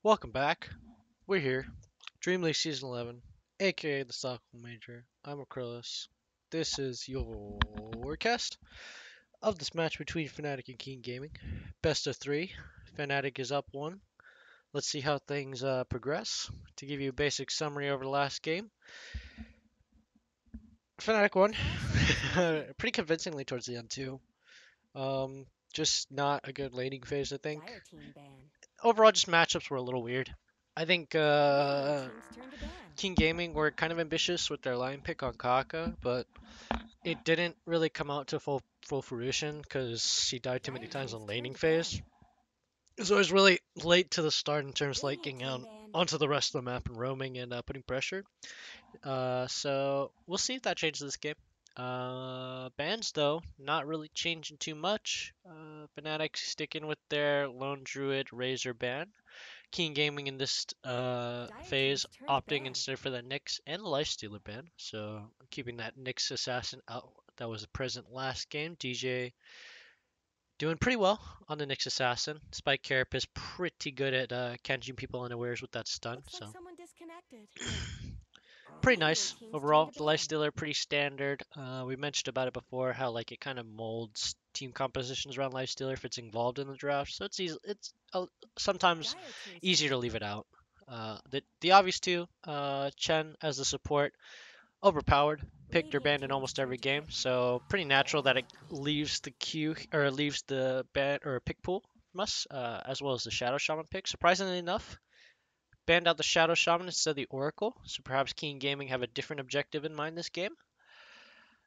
Welcome back. We're here. DreamLeague Season 11, aka the Stockholm Major. I'm Acrillus. This is your cast of this match between Fnatic and Keen Gaming. Best of three. Fnatic is up one. Let's see how things progress. To give you a basic summary over the last game, Fnatic won pretty convincingly towards the end too. Um, just not a good laning phase, I think. Overall, just matchups were a little weird. I think King Gaming were kind of ambitious with their line pick on Kaka, but it didn't really come out to full fruition because she died too many times on laning phase. So it was really late to the start in terms of like getting out onto the rest of the map and roaming and putting pressure. So we'll see if that changes this game. Bans though, not really changing too much. Fnatic sticking with their Lone Druid Razor ban. Keen Gaming in this phase opting instead for the Nyx and Lifestealer ban, so keeping that Nyx assassin out that was present last game. DJ doing pretty well on the Nyx assassin. Spike Carapace pretty good at catching people unawares with that stun, so pretty nice overall. The Lifestealer pretty standard. We mentioned about it before how like it kind of molds team compositions around Lifestealer if it's involved in the draft, so it's easy. It's sometimes easier to leave it out. The obvious two, Chen as the support, overpowered. Picked or banned in almost every game, so pretty natural that it leaves the queue or leaves the ban or pick pool from us, as well as the Shadow Shaman pick. Surprisingly enough, banned out the Shadow Shaman instead of the Oracle, so perhaps Keen Gaming have a different objective in mind this game.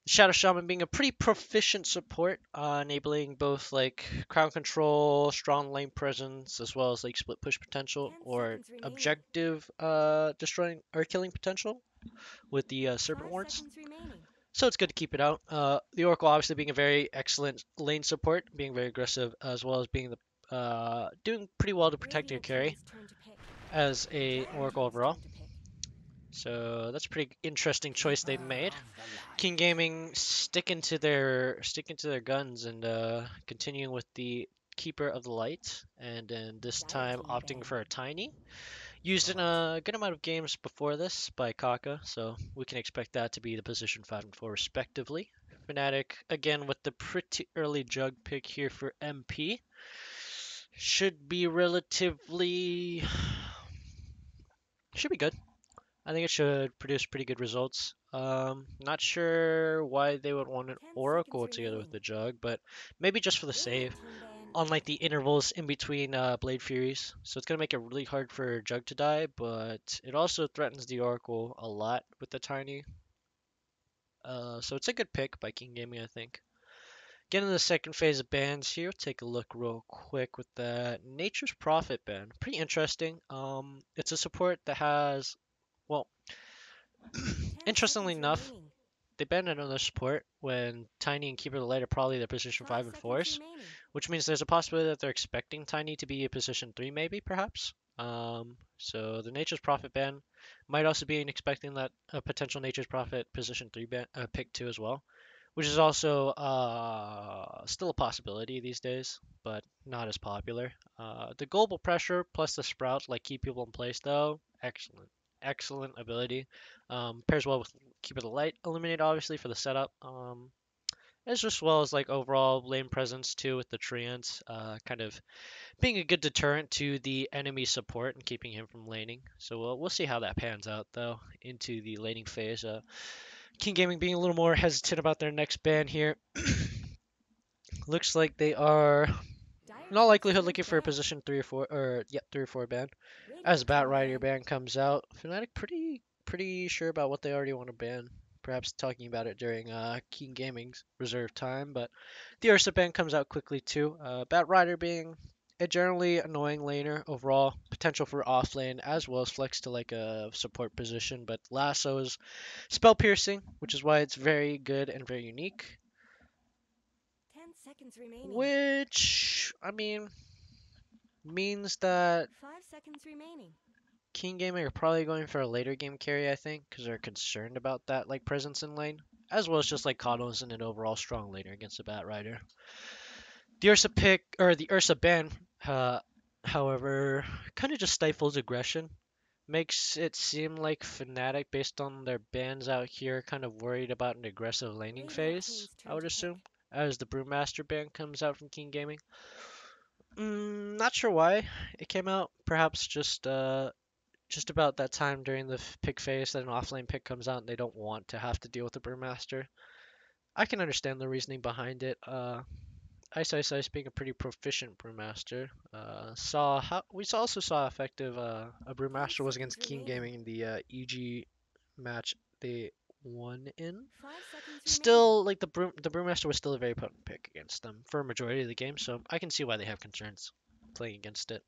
Shadow Shaman being a pretty proficient support, enabling both like crown control, strong lane presence, as well as like split push potential or objective destroying or killing potential with the Serpent Wards. So it's good to keep it out. The Oracle obviously being a very excellent lane support, being very aggressive, as well as being the doing pretty well to protect your carry as a Oracle overall. So that's a pretty interesting choice they've made. King Gaming sticking to their guns and continuing with the Keeper of the Light, and then this time opting for a Tiny. Used in a good amount of games before this by Kaka, so we can expect that to be the position 5 and 4 respectively. Fnatic again with the pretty early jug pick here for MP. Should be relatively should be good. I think it should produce pretty good results. Not sure why they would want an Oracle together with the Jug, but maybe just for the save on like the intervals in between Blade Furies. So it's gonna make it really hard for Jug to die, but it also threatens the Oracle a lot with the Tiny. So it's a good pick by King Gaming, I think. Getting to the second phase of bans here. Take a look real quick with that Nature's Prophet ban. Pretty interesting. It's a support that has well, interestingly enough, they banned another support when Tiny and Keeper of the Light are probably their position 5 and 4s, which means there's a possibility that they're expecting Tiny to be a position 3 maybe, perhaps. So the Nature's Prophet ban might also be expecting that a potential Nature's Prophet position 3 ban, pick 2 as well, which is also still a possibility these days, but not as popular. The global pressure plus the sprout like keep people in place though, excellent ability. Pairs well with Keep It Light Eliminate, obviously, for the setup. As well as like overall lane presence too with the Treants, kind of being a good deterrent to the enemy support and keeping him from laning. So we'll see how that pans out though into the laning phase. King Gaming being a little more hesitant about their next ban here. Looks like they are in all likelihood looking for a position 3 or 4 or yep 3 or 4 ban. As Bat Rider ban comes out, Fnatic pretty sure about what they already want to ban. Perhaps talking about it during King Gaming's reserve time, but the Ursa ban comes out quickly too. Bat Rider being a generally annoying laner overall, potential for offlane as well as flex to like a support position, but Lasso is spell piercing, which is why it's very good and very unique. Which I mean means that King Gaming are probably going for a later game carry, I think, because they're concerned about that like presence in lane, as well as just like Kato isn't an overall strong laner against a Bat Rider. The Ursa pick or the Ursa ban However, kind of just stifles aggression. Makes it seem like Fnatic, based on their bans out here, kind of worried about an aggressive laning phase, I would assume, as the Brewmaster ban comes out from King Gaming. Not sure why it came out. Perhaps just about that time during the pick phase that an offlane pick comes out and they don't want to have to deal with the Brewmaster. I can understand the reasoning behind it. Ice being a pretty proficient brewmaster, we also saw effective a brewmaster was against King Gaming in the EG match they won in. Still, like the brewmaster was still a very potent pick against them for a majority of the game, so I can see why they have concerns playing against it.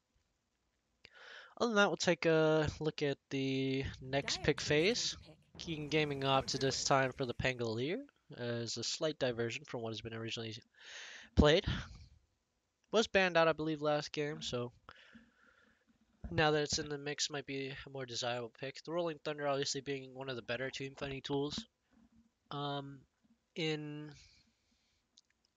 Other than that, we'll take a look at the next pick phase. King Gaming opted this time for the Pangolier as a slight diversion from what has been originally played. Was banned out, I believe, last game, so now that it's in the mix, might be a more desirable pick. The Rolling Thunder obviously being one of the better team fighting tools. Um, in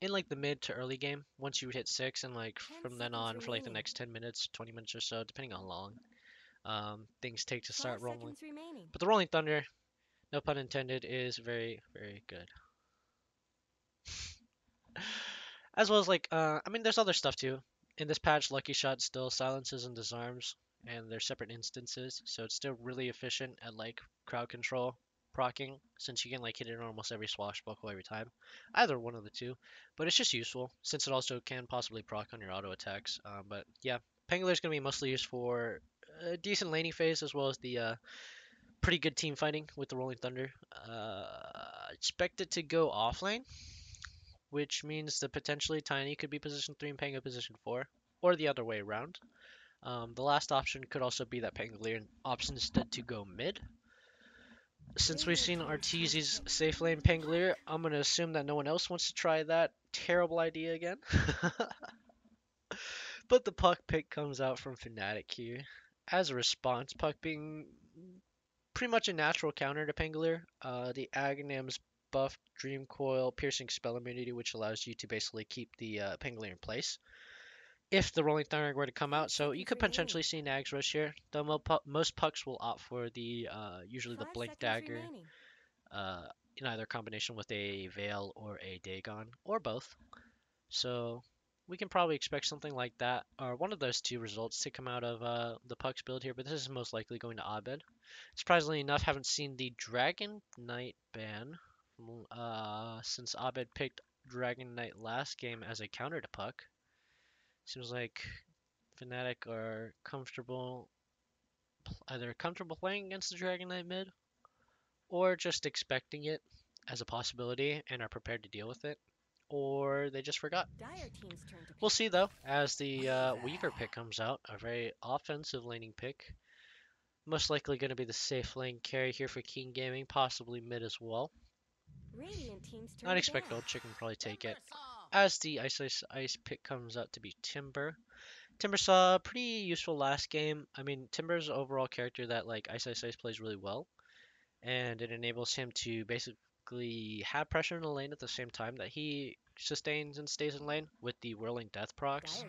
like the mid to early game, once you hit 6, and like from then on for like the next 10 minutes, 20 minutes or so, depending on how long things take to start rolling. But the Rolling Thunder, no pun intended, is very, very good. As well as like, I mean, there's other stuff too. In this patch, Lucky Shot still silences and disarms, and they're separate instances, so it's still really efficient at like crowd control procking, since you can like hit it on almost every swashbuckle every time. Either one of the two, but it's just useful since it also can possibly proc on your auto attacks. But yeah, Pangolier's gonna be mostly used for a decent laning phase as well as the pretty good team fighting with the Rolling Thunder. Expect it to go offlane, which means that potentially Tiny could be position 3 and Pango position 4, or the other way around. The last option could also be that Pangolier opts instead to go mid. Since we've seen Arteezy's safe lane Pangolier, I'm going to assume that no one else wants to try that terrible idea again. But the Puck pick comes out from Fnatic here. As a response, Puck being pretty much a natural counter to Pangolier. The Agnam's buff Dream Coil Piercing Spell Immunity, which allows you to basically keep the Pangolier in place if the Rolling Thunder were to come out. So you could potentially see Nags Rush here, though most Pucks will opt for the usually the Blink Dagger in either combination with a Veil or a Dagon, or both. So we can probably expect something like that, or one of those two results to come out of the Pucks build here, but this is most likely going to Abed. Surprisingly enough, haven't seen the Dragon Knight ban since Abed picked Dragon Knight last game as a counter to Puck. Seems like Fnatic are either comfortable playing against the Dragon Knight mid, or just expecting it as a possibility and are prepared to deal with it, or they just forgot. We'll see though, as the Weaver pick comes out, a very offensive laning pick. Most likely going to be the safe lane carry here for King Gaming, possibly mid as well. I'd expect Old Chicken probably take it. As the Ice pick comes out to be Timber. Timber saw a pretty useful last game. I mean, Timber's overall character that like Ice plays really well, and it enables him to basically have pressure in the lane at the same time that he sustains and stays in lane with the Whirling Death procs.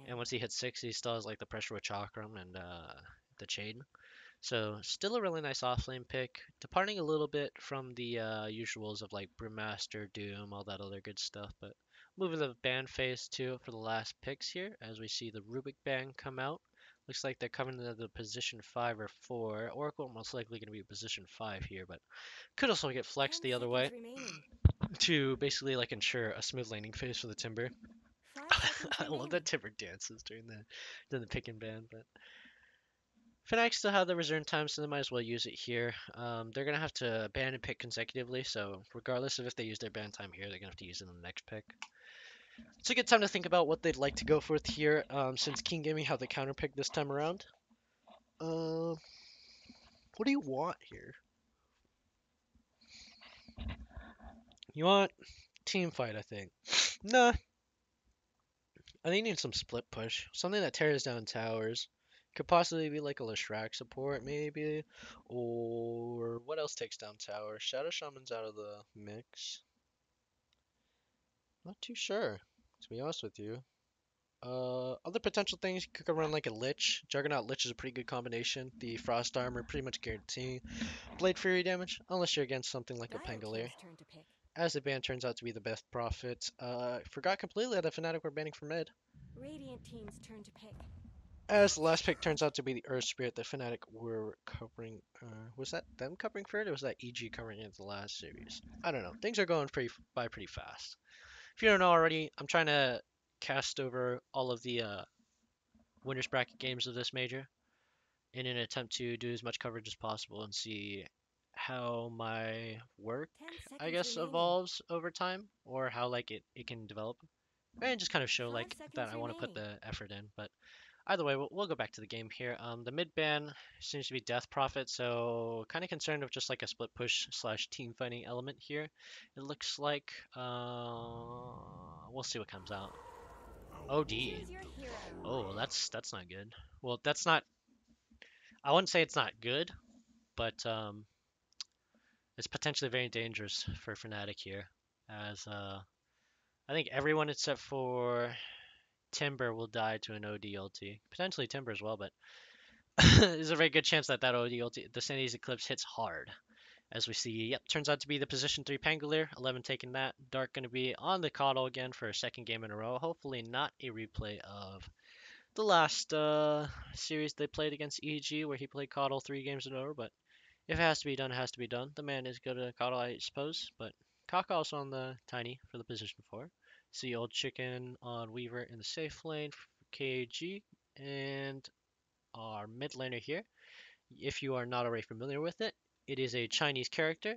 And once he hits 6, he still has like the pressure with Chakram and the Chain. So still a really nice offlane pick, departing a little bit from the usuals of like Brewmaster, Doom, all that other good stuff, but moving to the ban phase too for the last picks here, as we see the Rubik ban come out. Looks like they're coming into the position 5 or 4. Oracle most likely going to be position 5 here, but could also get flexed the other way to basically like ensure a smooth landing phase for the Timber. I love that Timber dances during the pick and ban, but Fnatic still have the return time, so they might as well use it here. They're going to have to ban and pick consecutively, so regardless of if they use their ban time here, they're going to have to use it in the next pick. It's a good time to think about what they'd like to go for here, since King Gaming have the counter pick this time around. What do you want here? You want team fight, I think. Nah, I think you need some split push. Something that tears down towers. Could possibly be like a Leshrac support, maybe. Or what else takes down towers? Shadow Shaman's out of the mix. Not too sure, to be honest with you. Other potential things, you could run like a Lich. Juggernaut Lich is a pretty good combination. The Frost Armor pretty much guaranteeing Blade Fury damage, unless you're against something like a Pangolier. As the ban turns out to be the best profit. Forgot completely that Fnatic were banning for mid. Radiant team's turn to pick. As the last pick turns out to be the Earth Spirit that Fnatic were covering. Was that them covering for it, or was that EG covering it the last series? I don't know. Things are going pretty fast. If you don't know already, I'm trying to cast over all of the winners bracket games of this major in an attempt to do as much coverage as possible and see how my work, 10 I seconds guess, remaining. evolves over time, or how like it can develop, and just kind of show 5 like that seconds I want to put remaining. the effort in. But either way, we'll go back to the game here. The mid ban seems to be Death Prophet, so kind of concerned of just like a split push slash team fighting element here. It looks like we'll see what comes out. OD. Choose your hero. Oh, that's not good. Well, that's not. I wouldn't say it's not good, but it's potentially very dangerous for Fnatic here, as I think everyone except for Timber will die to an OD ulti. Potentially Timber as well, but there's a very good chance that OD ulti, the Sandy's Eclipse, hits hard. As we see, yep, turns out to be the position 3 Pangolier, 11 taking that. Dark going to be on the Coddle again for a second game in a row. Hopefully not a replay of the last series they played against EG, where he played Coddle 3 games in a row, but if it has to be done, it has to be done. The man is good at Coddle, I suppose, but Kaka also on the Tiny for the position 4. See Old Chicken on Weaver in the safe lane for KG, and our mid laner here. If you are not already familiar with it, it is a Chinese character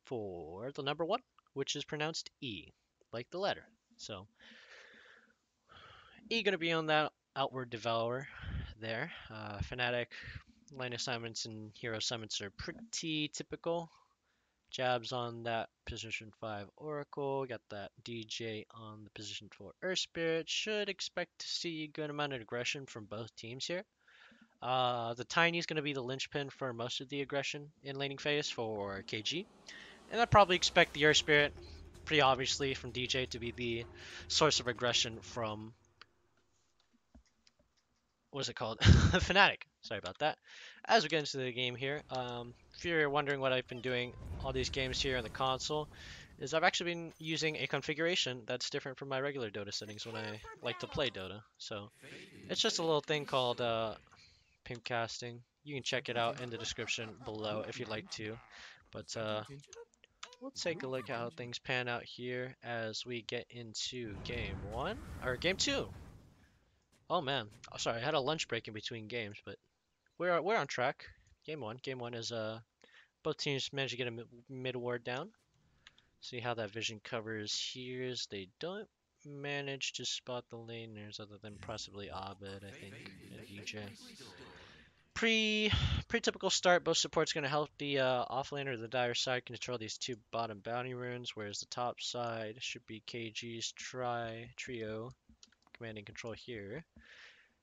for the number 1, which is pronounced E, like the letter. So, E gonna be on that outward devourer there. Fnatic, lane assignments and hero summons are pretty typical. Jabs on that position 5 Oracle, got that DJ on the position 4 Earth Spirit. Should expect to see a good amount of aggression from both teams here. The Tiny is going to be the linchpin for most of the aggression in laning phase for KG. And I probably expect the Earth Spirit, pretty obviously, from DJ to be the source of aggression from, what's it called? Fnatic. Sorry about that. As we get into the game here, if you're wondering what I've been doing all these games here on the console, is I've actually been using a configuration that's different from my regular Dota settings when I like to play Dota. So it's just a little thing called Pimpcasting. You can check it out in the description below if you'd like to. But we'll take a look at how things pan out here as we get into game 1 or game 2. Oh man, oh, sorry, I had a lunch break in between games, but we're on track. Game one is both teams managed to get a mid ward down. See how that vision covers here is they don't manage to spot the laners other than possibly Abed, I think, and DJ. Pretty typical start. Both supports going to help the off laner, the dire side, control these 2 bottom bounty runes, whereas the top side should be KG's trio commanding control here.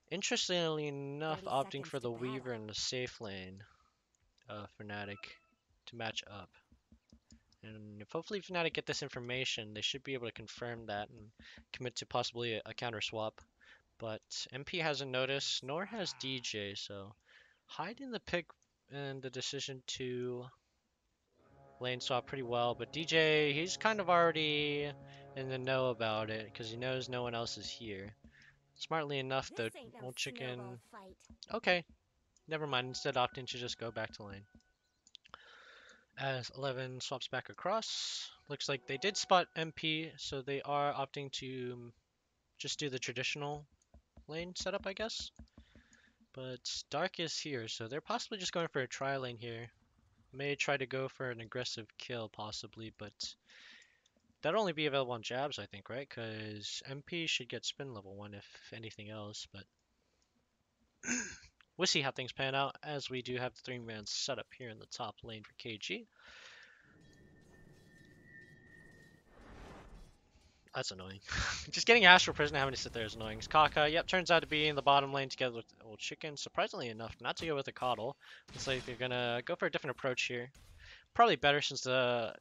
Interestingly enough, 30 opting seconds for to the Weaver battle. in the safe lane Fnatic to match up. And if hopefully Fnatic get this information, they should be able to confirm that and commit to possibly a counter swap. But MP hasn't noticed, nor has DJ, so hiding the pick and the decision to lane swap pretty well. But DJ, he's kind of already in the know about it because he knows no one else is here. Smartly enough, This though, ain't no Old snowball Chicken. fight. Okay, never mind. Instead, opting to just go back to lane. As 11 swaps back across, looks like they did spot MP, so they are opting to just do the traditional lane setup, I guess. But Dark is here, so they're possibly just going for a tri lane here. May try to go for an aggressive kill, possibly, but that'll only be available on jabs, I think, right? Because MP should get spin level 1 if anything else, but we'll see how things pan out as we do have the 3-man setup here in the top lane for KG. That's annoying. Just getting Astral Prison and having to sit there is annoying. Kaka, yep, turns out to be in the bottom lane together with Old Chicken. Surprisingly enough, not to go with a Coddle. Looks like they're gonna go for a different approach here. Probably better since the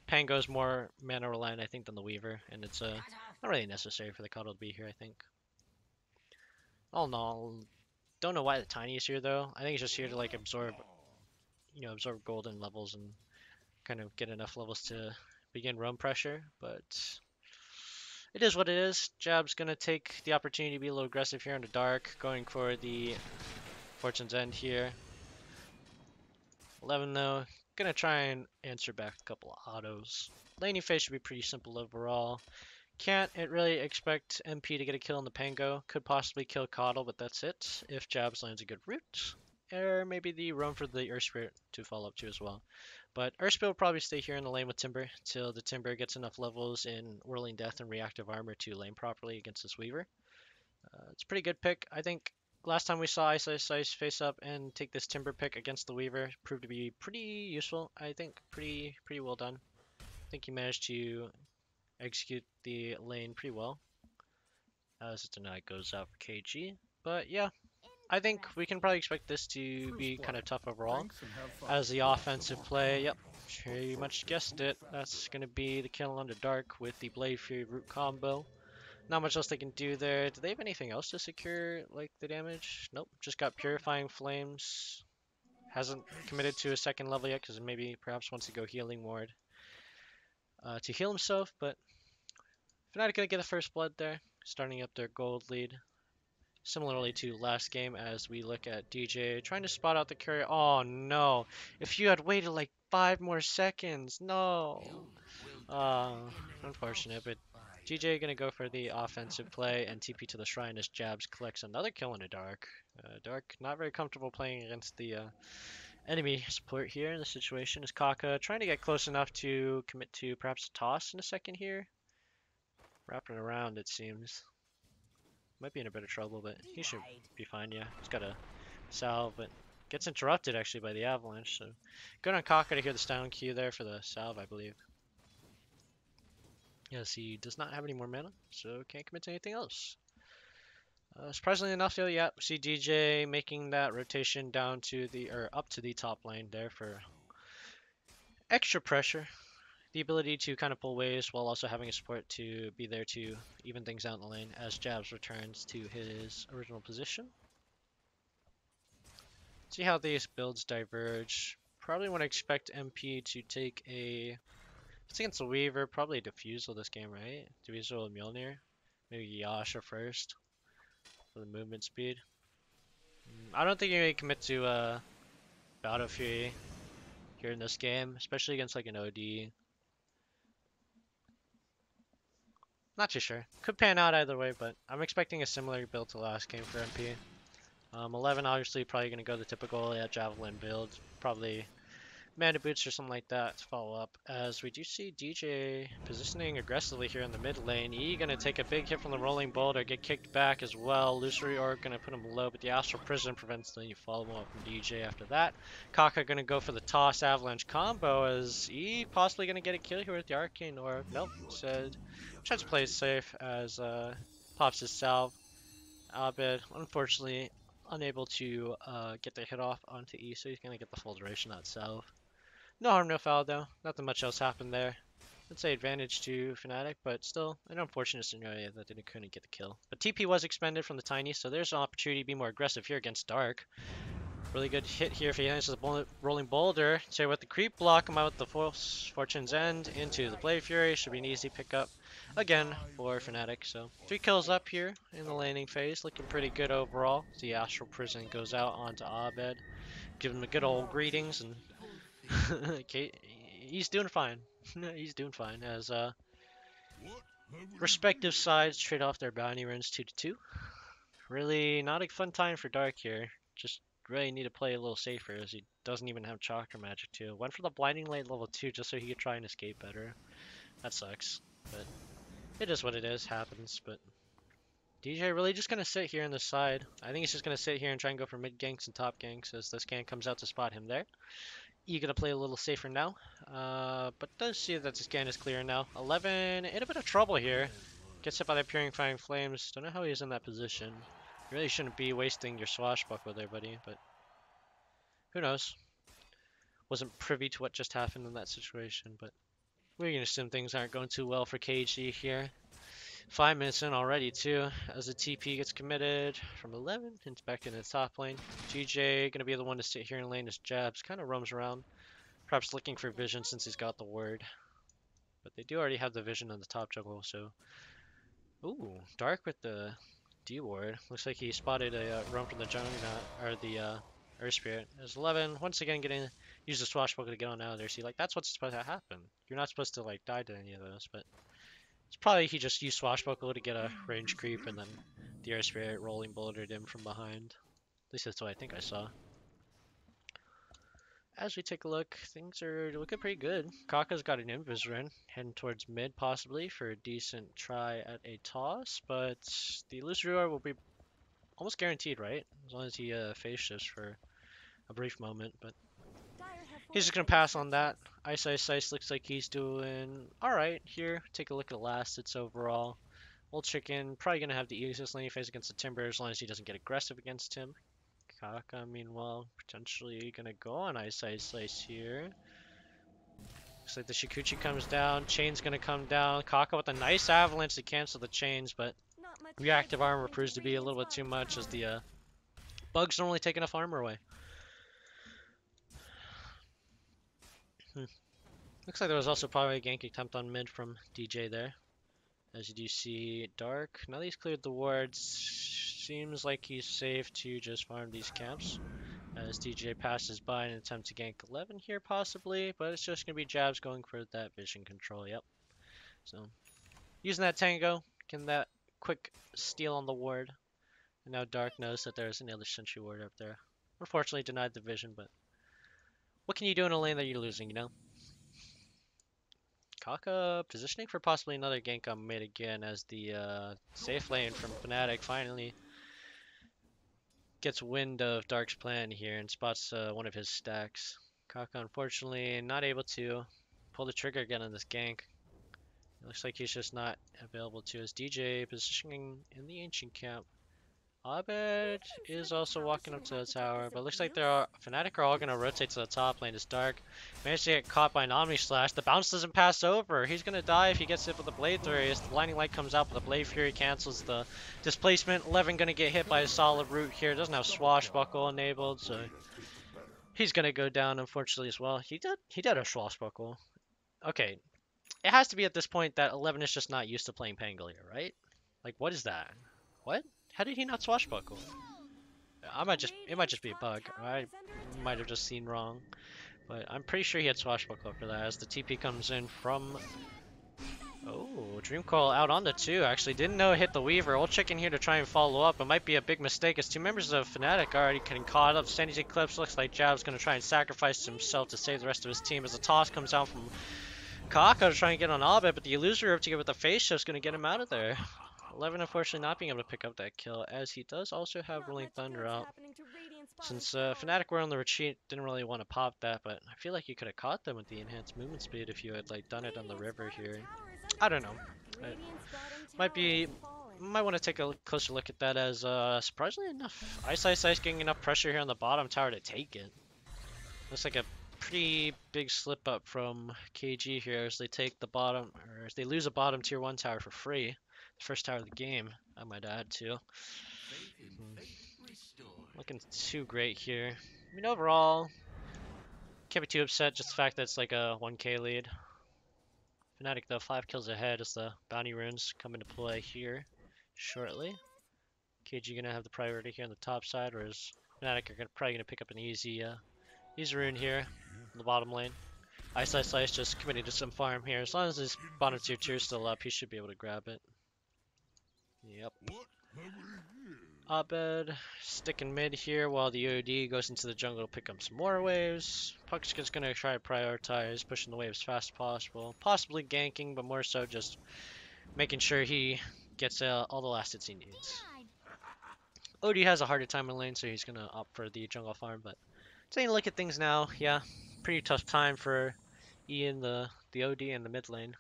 Pango's more mana reliant, I think, than the Weaver, and it's not really necessary for the Coddle to be here, I think. All in all, don't know why the Tiny is here though. I think he's just here to like absorb, absorb golden levels and kind of get enough levels to begin roam pressure. But it is what it is. Jab's gonna take the opportunity to be a little aggressive here in the dark, going for the Fortune's End here. 11 though, gonna try and answer back a couple of autos. Laning phase should be pretty simple overall. Can't really expect MP to get a kill on the Pango. Could possibly kill Coddle, but that's it. If Jabs lands a good route. Or maybe the roam for the Earth Spirit to follow up to as well. But Earth Spirit will probably stay here in the lane with Timber till the Timber gets enough levels in Whirling Death and Reactive Armor to lane properly against this Weaver. It's a pretty good pick. I think last time we saw Ice face up and take this Timber pick against the Weaver proved to be pretty useful. I think pretty well done. I think he managed to execute the lane pretty well as the deny goes out for KG. But yeah, I think we can probably expect this to be kind of tough overall. As the offensive play, yep, pretty much guessed it. That's going to be the kill on the dark with the Blade Fury root combo. Not much else they can do there. Do they have anything else to secure like the damage? Nope, just got Purifying Flames. Hasn't committed to a second level yet because maybe perhaps wants to go Healing Ward to heal himself, but Fnatic gonna get the first blood there, starting up their gold lead. Similarly to last game, as we look at DJ trying to spot out the carrier. Oh no! If you had waited like 5 more seconds, no! Unfortunate, but DJ gonna go for the offensive play and TP to the shrine as Jabs collects another kill in the dark. Dark not very comfortable playing against the enemy support here in this situation. Is Kaka trying to get close enough to commit to perhaps a toss in a second here? Wrapping around, it seems. Might be in a bit of trouble, but he should be fine, yeah. He's got a salve, but gets interrupted actually by the avalanche, so good on Kaka to hear the down Q there for the salve, I believe. Yes, he does not have any more mana, so can't commit to anything else. Surprisingly enough, though, yeah, we see DJ making that rotation down to the, or up to the top lane there for extra pressure. The ability to kind of pull waves while also having a support to be there to even things out in the lane as Jabs returns to his original position. See how these builds diverge. Probably want to expect MP to take a... It's against the Weaver, probably a Diffusal this game, right? Diffusal with Mjolnir. Maybe Yasha first for the movement speed. I don't think you're going to commit to Battle Fury here in this game, especially against like an OD. Not too sure. Could pan out either way, but I'm expecting a similar build to last game for MP. 11 obviously probably going to go the typical Javelin build. Probably Mana Boots or something like that to follow up. As we do see DJ positioning aggressively here in the mid lane. E going to take a big hit from the Rolling Boulder, get kicked back as well. Illusory Orb going to put him low, but the Astral Prison prevents the follow-up from DJ after that. Kaka going to go for the Toss Avalanche combo as E possibly going to get a kill here with the Arcane Orb. Nope, said tries to play it safe as pops his salve. Abed, unfortunately, unable to get the hit off onto E, so he's going to get the full duration of that salve. No harm, no foul, though. Nothing much else happened there. Let's say advantage to Fnatic, but still an unfortunate scenario that they couldn't get the kill. But TP was expended from the Tiny, so there's an opportunity to be more aggressive here against Dark. Really good hit here if he answers the Rolling Boulder. So with the creep block him out with the Fortune's End into the Blade Fury. Should be an easy pickup again for Fnatic. So 3 kills up here in the laning phase. Looking pretty good overall. The Astral Prison goes out onto Abed. Give him a good old greetings and okay, he's doing fine. He's doing fine as respective sides trade off their bounty runs 2-2. Really not a fun time for Dark here. Just really need to play a little safer as he doesn't even have Chakra Magic too. Went for the Blinding Light level 2 just so he could try and escape better. That sucks, but it is what it is. Happens, but DJ really just gonna sit here on the side. I think he's just gonna sit here and try and go for mid ganks and top ganks as this scan comes out to spot him there. You gonna play a little safer now, but does see that the scan is clear now. 11 in a bit of trouble here. Gets hit by that Purifying Flames. Don't know how he's in that position. You really shouldn't be wasting your swashbuckler there, buddy, but who knows? Wasn't privy to what just happened in that situation, but we're gonna assume things aren't going too well for KG here. 5 minutes in already too, as the TP gets committed from 11, and it's back in the top lane. GJ gonna be the one to sit here in lane as Jabs kind of roams around, perhaps looking for vision since he's got the ward. But they do already have the vision on the top jungle, so... Ooh, Dark with the D ward. Looks like he spotted a roam from the jungle, or the Earth Spirit. There's 11, once again getting use the swashbuckle to get on out of there. See, like, that's what's supposed to happen. You're not supposed to, like, die to any of those, but... It's probably he just used swashbuckle to get a range creep, and then the Air Spirit rolling bulleted him from behind. At least that's what I think I saw. As we take a look, things are looking pretty good. Kaka's got an invis run, heading towards mid possibly for a decent try at a toss, but the illusory will be almost guaranteed, right? As long as he phase shifts for a brief moment, but he's just gonna pass on that. Ice looks like he's doing alright here. Take a look at last hits overall. Old Chicken probably gonna have the easiest lane phase against the Timber as long as he doesn't get aggressive against him. Kaka, meanwhile, potentially gonna go on Ice here. Looks like the Shikuchi comes down. Chain's gonna come down. Kaka with a nice avalanche to cancel the chains, but reactive armor proves to be a little bit too much as the bugs don't really take enough armor away. Looks like there was also probably a gank attempt on mid from DJ there. As you do see, Dark, now that he's cleared the wards, seems like he's safe to just farm these camps. As DJ passes by in an attempt to gank 11 here possibly, but it's just going to be Jabs going for that vision control, yep. So, using that Tango, getting that quick steal on the ward. And now Dark knows that there's another sentry ward up there. Unfortunately denied the vision, but what can you do in a lane that you're losing, you know? Kaka positioning for possibly another gank on mid again as the safe lane from Fnatic finally gets wind of Dark's plan here and spots one of his stacks. Kaka unfortunately not able to pull the trigger again on this gank. It looks like he's just not available to his DJ positioning in the ancient camp. Abed is also walking up to the tower, but looks like Fnatic are all going to rotate to the top lane. It's Dark. Managed to get caught by an Omni Slash. The bounce doesn't pass over. He's going to die if he gets hit with the Blade Fury. As the Blinding Light comes out, but the Blade Fury cancels the displacement. 11 going to get hit by a solid root here. Doesn't have Swashbuckle enabled, so he's going to go down unfortunately as well. He did a Swashbuckle. Okay, it has to be at this point that 11 is just not used to playing Pangolier, right? Like, what is that? What? How did he not swashbuckle? It might just be a bug. I might have just seen wrong, but I'm pretty sure he had swashbuckle for that. As the TP comes in from, Dream Coil out on the 2. Actually, didn't know it hit the Weaver. Old Chicken here to try and follow up. It might be a big mistake as 2 members of Fnatic are already getting caught up. Sandy's Eclipse looks like Jab's gonna try and sacrifice himself to save the rest of his team as the toss comes out from Kaka to try and get on Abed, but the illusory to get with the face shift is gonna get him out of there. 11 unfortunately not being able to pick up that kill, as he does also have Rolling Thunder out. Since Fnatic were on the retreat, didn't really want to pop that, but I feel like you could have caught them with the enhanced movement speed if you had like done it on the river here. I don't know. Might want to take a closer look at that as surprisingly enough, Ice getting enough pressure here on the bottom tower to take it. Looks like a pretty big slip up from KG here as they take the bottom, or as they lose a bottom tier 1 tower for free. First tower of the game, I might add too. Looking too great here. I mean, overall, can't be too upset. Just the fact that it's like a 1k lead. Fnatic though, 5 kills ahead as the bounty runes come into play here shortly. KG gonna have the priority here on the top side, whereas Fnatic are probably gonna pick up an easy rune here in the bottom lane. Ice just committing to some farm here. As long as his bottom tier 2 is still up, he should be able to grab it. Yep. Abed sticking mid here while the OD goes into the jungle to pick up some more waves. Puck's just gonna try to prioritize pushing the waves as fast as possible. Possibly ganking, but more so just making sure he gets all the last hits he needs. OD has a harder time in lane, so he's gonna opt for the jungle farm, but taking a look at things now, yeah, pretty tough time for Ian, the OD in the mid lane.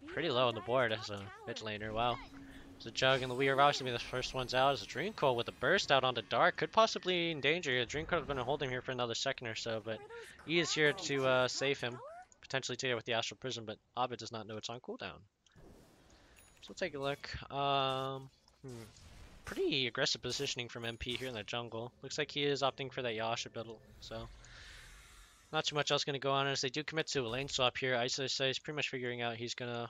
Pretty low on the board as a mid laner, wow. The Jug and the Weir obviously be the first ones out as a Dream Coil with a burst out onto Dark. Could possibly endanger you. Dream Coil has been holding here for another second or so, but E is here to save him. Potentially take it with the Astral Prism, but Abed does not know it's on cooldown. So we'll take a look. Pretty aggressive positioning from MP here in the jungle. Looks like he is opting for that Yasha build, so not too much else going to go on as they do commit to a lane swap here. Ice is pretty much figuring out he's going to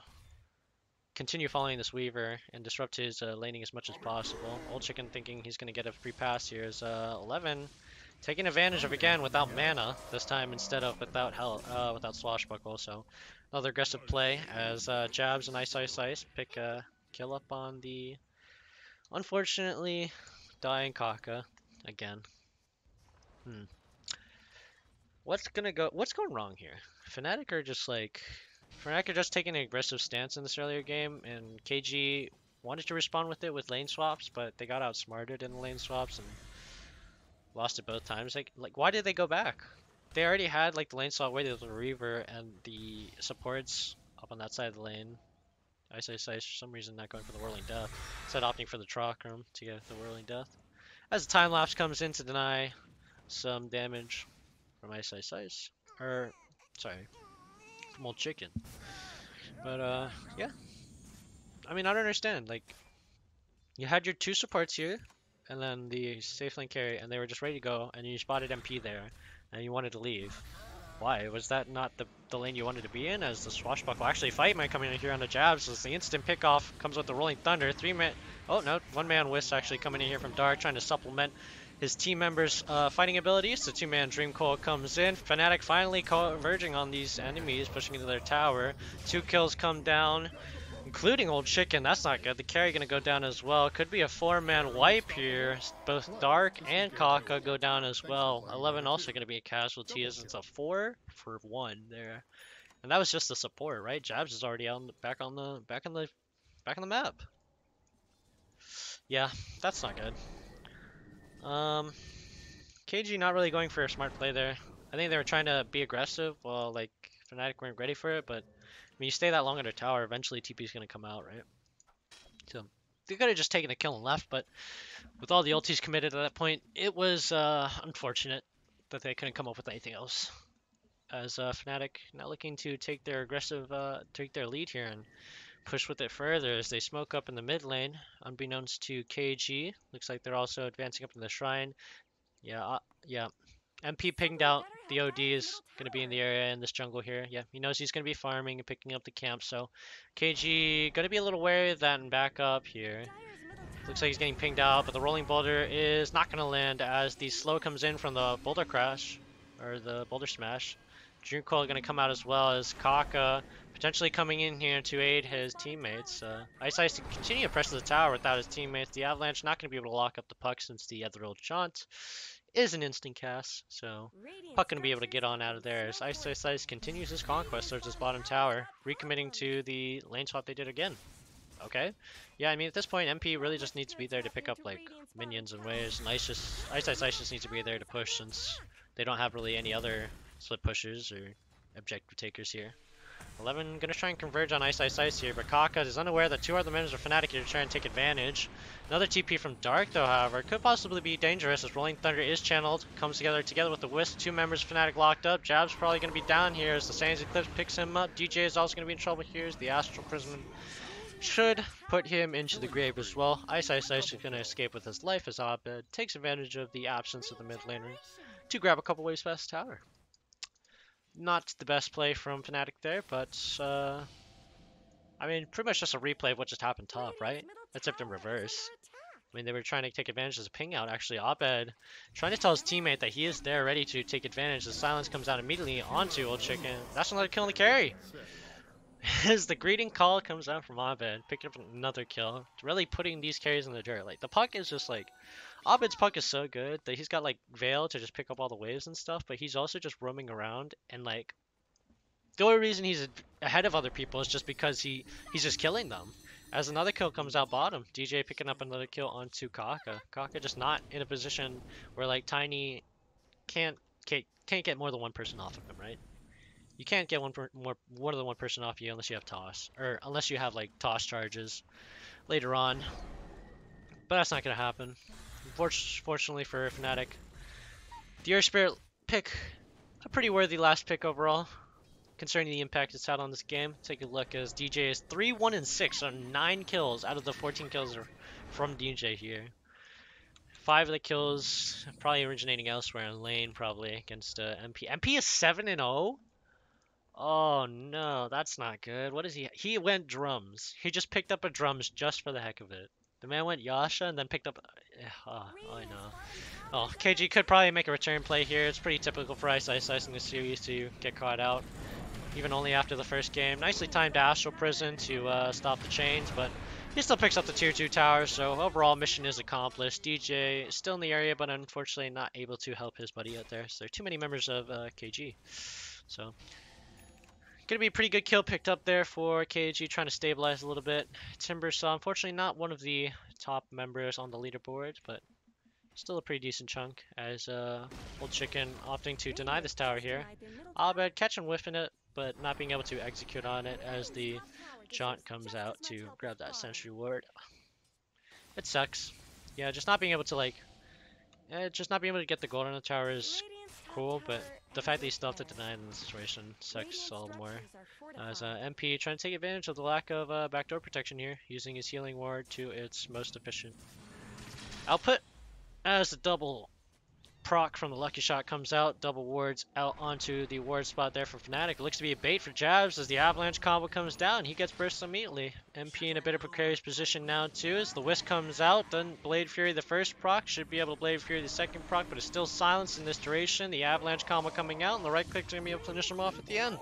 continue following this Weaver and disrupt his laning as much as possible. Old Chicken thinking he's going to get a free pass here is 11 taking advantage of again without mana this time instead of without Swashbuckle. So another aggressive play as Jabs and Ice pick a kill up on the unfortunately dying Kaka again. What's going wrong here? Fnatic are just like Fnatic are just taking an aggressive stance in this earlier game, and KG wanted to respond with it with lane swaps, but they got outsmarted in the lane swaps and lost it both times. Like why did they go back? They already had like the lane swap with the Reaver and the supports up on that side of the lane. Ice for some reason not going for the Whirling Death, instead opting for the Trockrum to get the Whirling Death. As the time lapse comes in to deny some damage from Ice, or sorry, from Old Chicken. But yeah, I mean I don't understand. Like you had your two supports here, and then the safe lane carry, and they were just ready to go, and you spotted MP there, and you wanted to leave. Why? Was that not the lane you wanted to be in? As the Swashbuckle actually fight might come in here on the Jabs, as the instant pick off comes with the Rolling Thunder. Oh no, one man Wisp actually coming in here from Dark, trying to supplement his team members' fighting abilities. The two-man Dream Coil comes in. Fnatic finally converging on these enemies, pushing into their tower. 2 kills come down, including Old Chicken. That's not good. The carry gonna go down as well. Could be a 4-man wipe here. Both Dark and Kaka go down as well. 11 also gonna be a casualty as it's a 4 for 1 there. And that was just the support, right? Jabs is already back on the map. Yeah, that's not good. KG not really going for a smart play there. I think they were trying to be aggressive while like Fnatic weren't ready for it, but when you stay that long under tower, eventually TP's gonna come out, right? So they could have just taken a kill and left, but with all the ultis committed at that point, it was unfortunate that they couldn't come up with anything else. As Fnatic now looking to take their lead here and push with it further as they smoke up in the mid lane, unbeknownst to KG. Looks like they're also advancing up in the shrine. Yeah. MP pinged out. The OD is going to be in the area in this jungle here. Yeah, he knows he's going to be farming and picking up the camp, so KG going to be a little wary of that and back up here. Looks like he's getting pinged out, but the rolling boulder is not going to land as the slow comes in from the boulder crash, or the boulder smash. Dream Coil going to come out as well as Kaka potentially coming in here to aid his teammates. Ice to continue to press the tower without his teammates. The Avalanche not going to be able to lock up the puck since the Ethereal Jaunt is an instant cast, so Puck going to be able to get on out of there as Ice continues his conquest towards his bottom tower, recommitting to the lane swap they did again. Okay. Yeah, I mean, at this point, MP really just needs to be there to pick up, like, minions and waves, and Ice just needs to be there to push since they don't have really any other split pushers or objective takers here. 11 gonna try and converge on Ice here, but Kaka is unaware that 2 other members of Fnatic here to try and take advantage. Another TP from Dark, though, however, could possibly be dangerous as Rolling Thunder is channeled, comes together with the Wisp, 2 members of Fnatic locked up. Jab's probably gonna be down here as the Sands Eclipse picks him up. DJ is also gonna be in trouble here as the Astral Prism should put him into the grave as well. Ice is gonna escape with his life as Abed takes advantage of the absence of the mid laner to grab a couple waves past tower. Not the best play from Fnatic there, but I mean, pretty much just a replay of what just happened top, right? Except in reverse. I mean, they were trying to take advantage of the ping out. Actually, Abed trying to tell his teammate that he is there ready to take advantage. The silence comes out immediately onto Old Chicken. That's another kill in the carry. As the greeting call comes out from Abed, picking up another kill, really putting these carries in the dirt. Like, the puck is just like, Abed's puck is so good that he's got like Veil to just pick up all the waves and stuff, but he's also just roaming around, and like the only reason he's ahead of other people is just because he's just killing them. As another kill comes out bottom, DJ picking up another kill onto Kaka. Kaka just not in a position where like Tiny can't get more than one person off of him, right? You can't get more than one person off you unless you have toss, or unless you have like toss charges later on. But that's not gonna happen. Fortunately for Fnatic, the Earth Spirit pick, a pretty worthy last pick overall. concerning the impact it's had on this game. Take a look as DJ is 3-1-6, so 9 kills out of the 14 kills are from DJ here. 5 of the kills probably originating elsewhere in lane, probably against MP. MP is 7-0. Oh no, that's not good. What is he? He went drums. He just picked up a drums just for the heck of it. The man went Yasha and then picked up. Oh, I know. Oh, KG could probably make a return play here. It's pretty typical for Ice in this series to get caught out, even only after the first game. Nicely timed Astral Prison to stop the chains, but he still picks up the tier 2 tower, so overall mission is accomplished. DJ is still in the area, but unfortunately not able to help his buddy out there. So there are too many members of KG. So gonna be a pretty good kill picked up there for KG, trying to stabilize a little bit. Timbersaw, unfortunately not one of the top members on the leaderboard, but still a pretty decent chunk, as Old Chicken opting to deny this tower here. Abed catching whiffing it, but not being able to execute on it as the Jaunt comes out to grab that sentry ward. It sucks. Yeah, just not being able to just not being able to get the gold on the tower is cool, but the fact that you still have to deny it in this situation sucks all the more. As MP trying to take advantage of the lack of backdoor protection here, using his healing ward to its most efficient output. As the double proc from the lucky shot comes out, double wards out onto the ward spot there for Fnatic. It looks to be a bait for Jabs as the avalanche combo comes down. He gets burst immediately. MP in a bit of precarious position now too as the Wisp comes out. Doesn't Blade Fury the first proc, should be able to Blade Fury the second proc, but it's still silenced in this duration. The avalanche combo coming out and the right click's going to be able to finish him off at the end.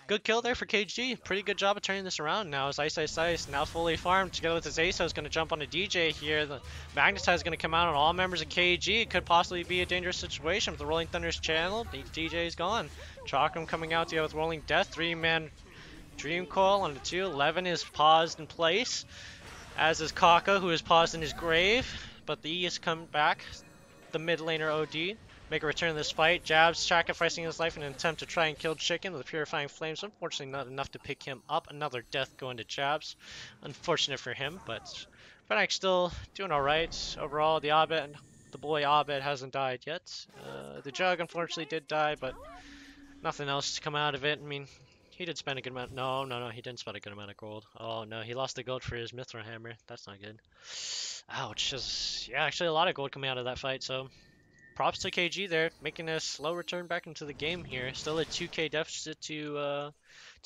Good kill there for KG. Pretty good job of turning this around now as Ice now fully farmed together with his Aso is going to jump on a DJ here. The Magnetize is going to come out on all members of KG. It could possibly be a dangerous situation with the Rolling Thunder's channel. The DJ is gone. Chakram coming out together with Rolling Death. 3-man Dream Coil on the 2. 11 is paused in place, as is Kaka, who is paused in his grave. But the E has come back. The mid laner OD. Make a return to this fight. Jabs sacrificing his life in an attempt to try and kill Chicken with the Purifying Flames. Unfortunately not enough to pick him up. Another death going to Jabs. Unfortunate for him, but Fnatic still doing alright. Overall, the boy Abed hasn't died yet. The Jug unfortunately did die, but nothing else to come out of it. I mean, he did spend a good amount. No, he didn't spend a good amount of gold. Oh no, he lost the gold for his Mithril Hammer. That's not good. Ouch. Yeah, actually a lot of gold coming out of that fight, so props to KG there, making a slow return back into the game here. Still a 2k deficit to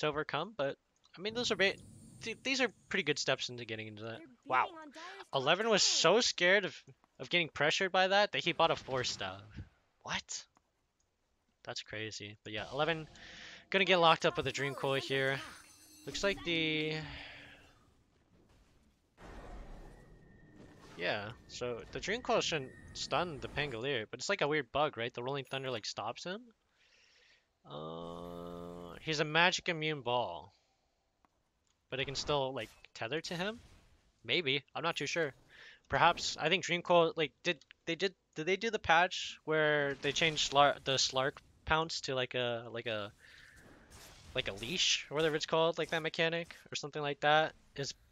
overcome, but I mean these are pretty good steps into getting into that. Wow, 11 was so scared of getting pressured by that he bought a 4-stab. What? That's crazy. But yeah, 11 gonna get locked up with a Dream Coil here. Looks like yeah, so the Dream Coil shouldn't stun the Pangolier, but it's like a weird bug, right? The Rolling Thunder like stops him. He's a magic immune ball, but it can still like tether to him. Maybe, I'm not too sure. Perhaps I think Dream Coil did they do the patch where they changed the Slark pounce to like a leash or whatever it's called, like that mechanic or something like that.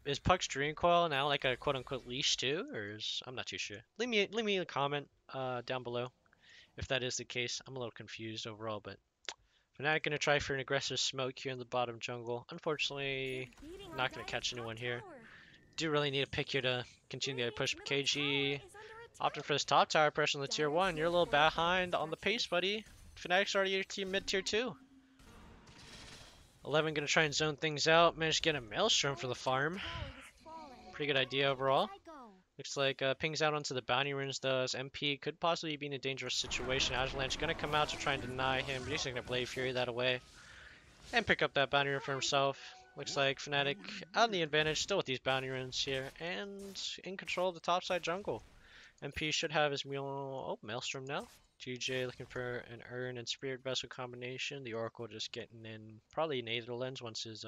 Is Puck's Dream Coil now like a quote unquote leash too, or I'm not too sure. Leave me a comment down below if that is the case. I'm a little confused overall, but Fnatic gonna try for an aggressive smoke here in the bottom jungle. Unfortunately, not gonna catch anyone here. Do really need a pick here to continue the push. KG opting for this top tower pressure on the tier 1. You're a little behind on the pace, buddy. Fnatic's already your mid tier 2. 11 gonna try and zone things out. Managed to get a Maelstrom for the farm. Pretty good idea overall. Looks like pings out onto the bounty runes though, as MP could possibly be in a dangerous situation. Avalanche gonna come out to try and deny him, but he's gonna Blade Fury that away and pick up that bounty rune for himself. Looks like Fnatic on the advantage still with these bounty runes here and in control of the topside jungle. MP should have his Maelstrom now. GJ looking for an Urn and Spirit Vessel combination. The Oracle just getting in probably Nader Lens once his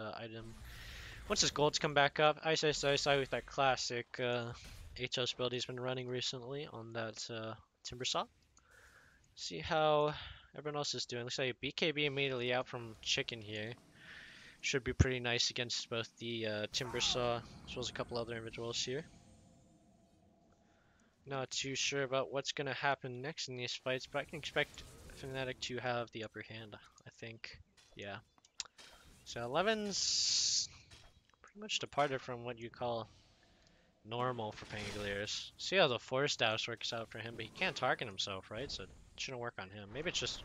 once his golds come back up. Ice with that classic HOS build he's been running recently on that Timbersaw. See how everyone else is doing. Looks like BKB immediately out from Chicken here. Should be pretty nice against both the Timbersaw as well as a couple other individuals here. Not too sure about what's going to happen next in these fights, but I can expect Fnatic to have the upper hand, I think. Yeah. So 11's pretty much departed from what you call normal for Pangoliers. See how the Force Douse works out for him, but he can't target himself, right? So it shouldn't work on him. Maybe it's just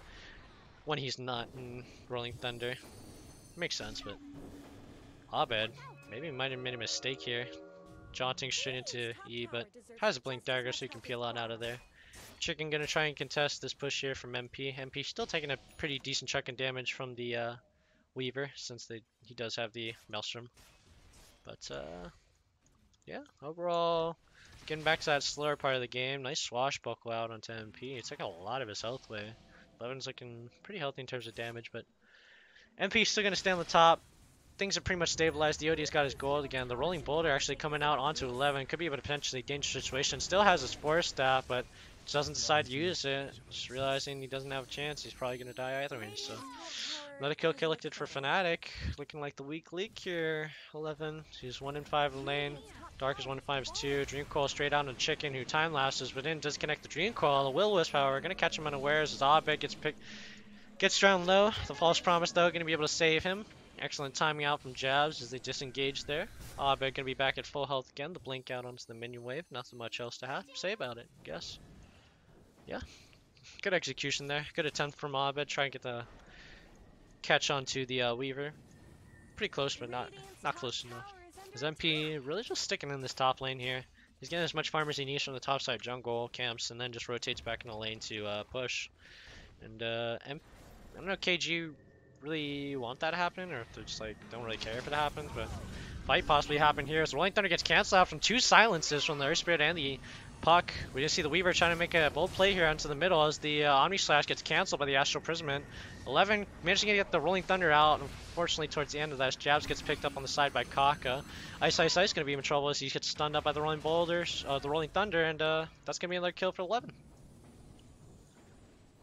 when he's not in Rolling Thunder. Makes sense, but Abed, maybe he might have made a mistake here. Jaunting straight into E, but has a Blink Dagger so he can peel out of there. Chicken gonna try and contest this push here from MP. MP still taking a pretty decent chunk of damage from the Weaver, since he does have the Maelstrom. But yeah, overall, getting back to that slower part of the game, nice swashbuckle out onto MP. It took a lot of his health away. 11's looking pretty healthy in terms of damage, but MP's still gonna stay on the top. Things are pretty much stabilized. DOD's got his gold again. The Rolling Boulder actually coming out onto 11. Could be a potentially dangerous situation. Still has his Force Staff, but doesn't decide to use it. Just realizing he doesn't have a chance. He's probably going to die either way. So another kill collected for Fnatic. Looking like the weak link here. 11. He's 1 in 5 in lane. Dark is 1 in 5 is 2. Dreamcoil straight out on Chicken, who time lapses, but didn't disconnect the Dreamcoil. The Will-Wisp, however, going to catch him unawares as Abed gets down low. The False Promise, though, going to be able to save him. Excellent timing out from Jabs as they disengage there. Abed gonna be back at full health again. The blink out onto the minion wave. Nothing much else to say about it, I guess. Yeah, good execution there. Good attempt from Abed. Try and get the catch onto the Weaver. Pretty close, but not close enough. Is MP really just sticking in this top lane here? He's getting as much farm as he needs from the top side jungle camps, and then just rotates back in the lane to push. And I don't know, KG really want that to happen, or if they just like don't really care if it happens, but fight possibly happen here as the Rolling Thunder gets canceled out from 2 silences from the Earth Spirit and the Puck. We just see the Weaver trying to make a bold play here onto the middle as the Omni Slash gets canceled by the Astral Prismament. 11 managing to get the Rolling Thunder out. Unfortunately, towards the end of that, Jabs gets picked up on the side by Kaka. Ice going to be in trouble as he gets stunned up by the Rolling Thunder, and that's going to be another kill for 11.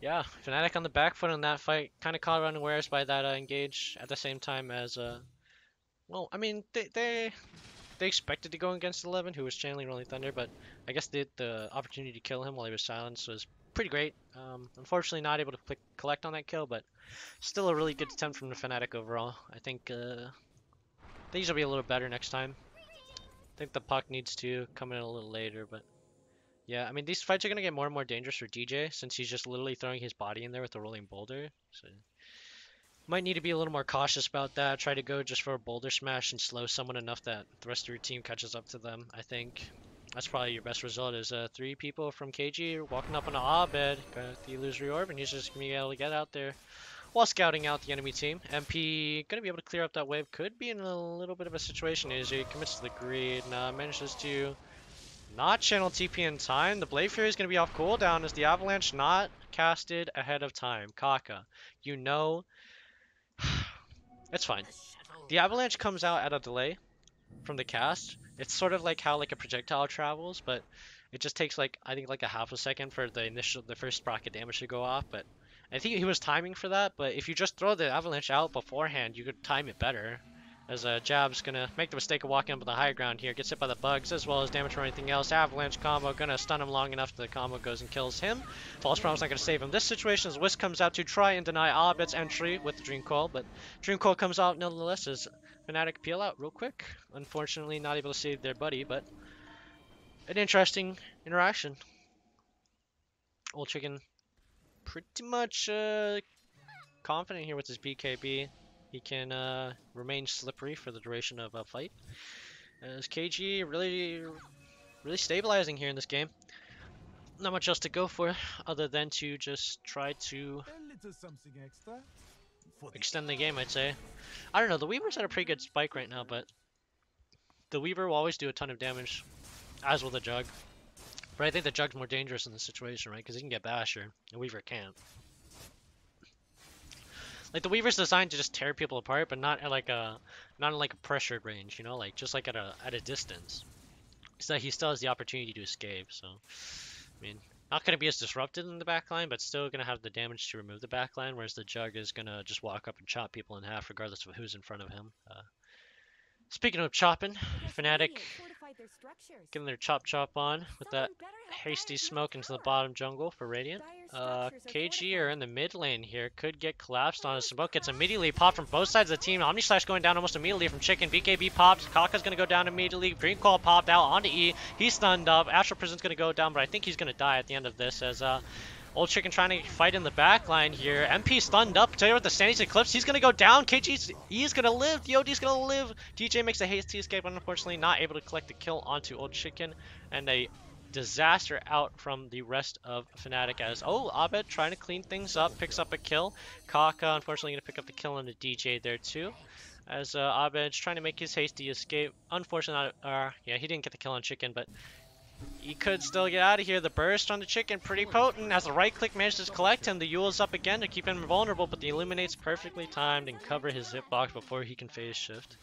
Yeah, Fnatic on the back foot in that fight, kind of caught unawares by that engage at the same time as, well, I mean, they expected to go against 11, who was channeling Rolling Thunder, but I guess the opportunity to kill him while he was silenced was pretty great. Unfortunately, not able to collect on that kill, but still a really good attempt from the Fnatic overall. I think things will be a little better next time. I think the Puck needs to come in a little later, but yeah, I mean, these fights are going to get more and more dangerous for DJ since he's just literally throwing his body in there with the Rolling Boulder. So might need to be a little more cautious about that. Try to go just for a Boulder Smash and slow someone enough that the rest of your team catches up to them. I think that's probably your best result is 3 people from KG walking up on an Abed. Got the Illusory Orb, and he's just going to be able to get out there while scouting out the enemy team. MP going to be able to clear up that wave. Could be in a little bit of a situation as he commits to the greed. Manages to not channel TP in time. The Blade Fury is going to be off cooldown as the Avalanche not casted ahead of time. Kaka, you know, it's fine. The Avalanche comes out at a delay from the cast. It's sort of like how like a projectile travels, but it just takes like, I think like a half a second for the first sprocket damage to go off. But I think he was timing for that, but if you just throw the Avalanche out beforehand, you could time it better. As Jab's gonna make the mistake of walking up on the high ground here, gets hit by the bugs as well as damage from anything else. Avalanche combo gonna stun him long enough that the combo goes and kills him. False Promise not gonna save him. This situation as Wisp comes out to try and deny Abed's entry with the Dream Coil, but Dream Coil comes out nonetheless as Fnatic peel out real quick. Unfortunately, not able to save their buddy, but an interesting interaction. Old Chicken pretty much confident here with his BKB. He can remain slippery for the duration of a fight. As KG really stabilizing here in this game. Not much else to go for other than to just try to extend the game, I'd say. I don't know, the Weaver's at a pretty good spike right now, but the Weaver will always do a ton of damage, as will the Jug. But I think the Jug's more dangerous in this situation, right? Because he can get Basher, the Weaver can't. Like the Weaver's designed to just tear people apart, but not at like a pressured range, you know, like just like at a distance. So that he still has the opportunity to escape. So, I mean, not gonna be as disrupted in the backline, but still gonna have the damage to remove the backline. Whereas the Jug is gonna just walk up and chop people in half, regardless of who's in front of him. Speaking of chopping, Fnatic fortified their structures. Getting their chop on with that Someone better help hasty Riot smoke build into the power. bottom jungle for Radiant. Dire structures are KG are fortified. in the mid lane here. Could get collapsed on a Who's smoke. Gets crashed immediately their popped from both sides of the team. Omni Slash going down almost immediately from Chicken. BKB popped. Kaka's gonna go down immediately. Dream Call popped out onto E. He's stunned up. Astral Prison's gonna go down, but I think he's gonna die at the end of this as Old Chicken trying to fight in the back line here. MP stunned up. Tell you what, the Sandy's Eclipse. He's gonna go down. He's gonna live. DOD's gonna live. DJ makes a hasty escape, unfortunately not able to collect the kill onto Old Chicken. And a disaster out from the rest of Fnatic as Abed trying to clean things up, picks up a kill. Kaka unfortunately gonna pick up the kill on the DJ there too. As Abed's trying to make his hasty escape. Unfortunately, yeah, he didn't get the kill on Chicken, but he could still get out of here. The burst on the Chicken, pretty potent. As the right click manages to collect him, the Yule's up again to keep him vulnerable, but the Illuminate's perfectly timed and cover his hitbox before he can phase shift.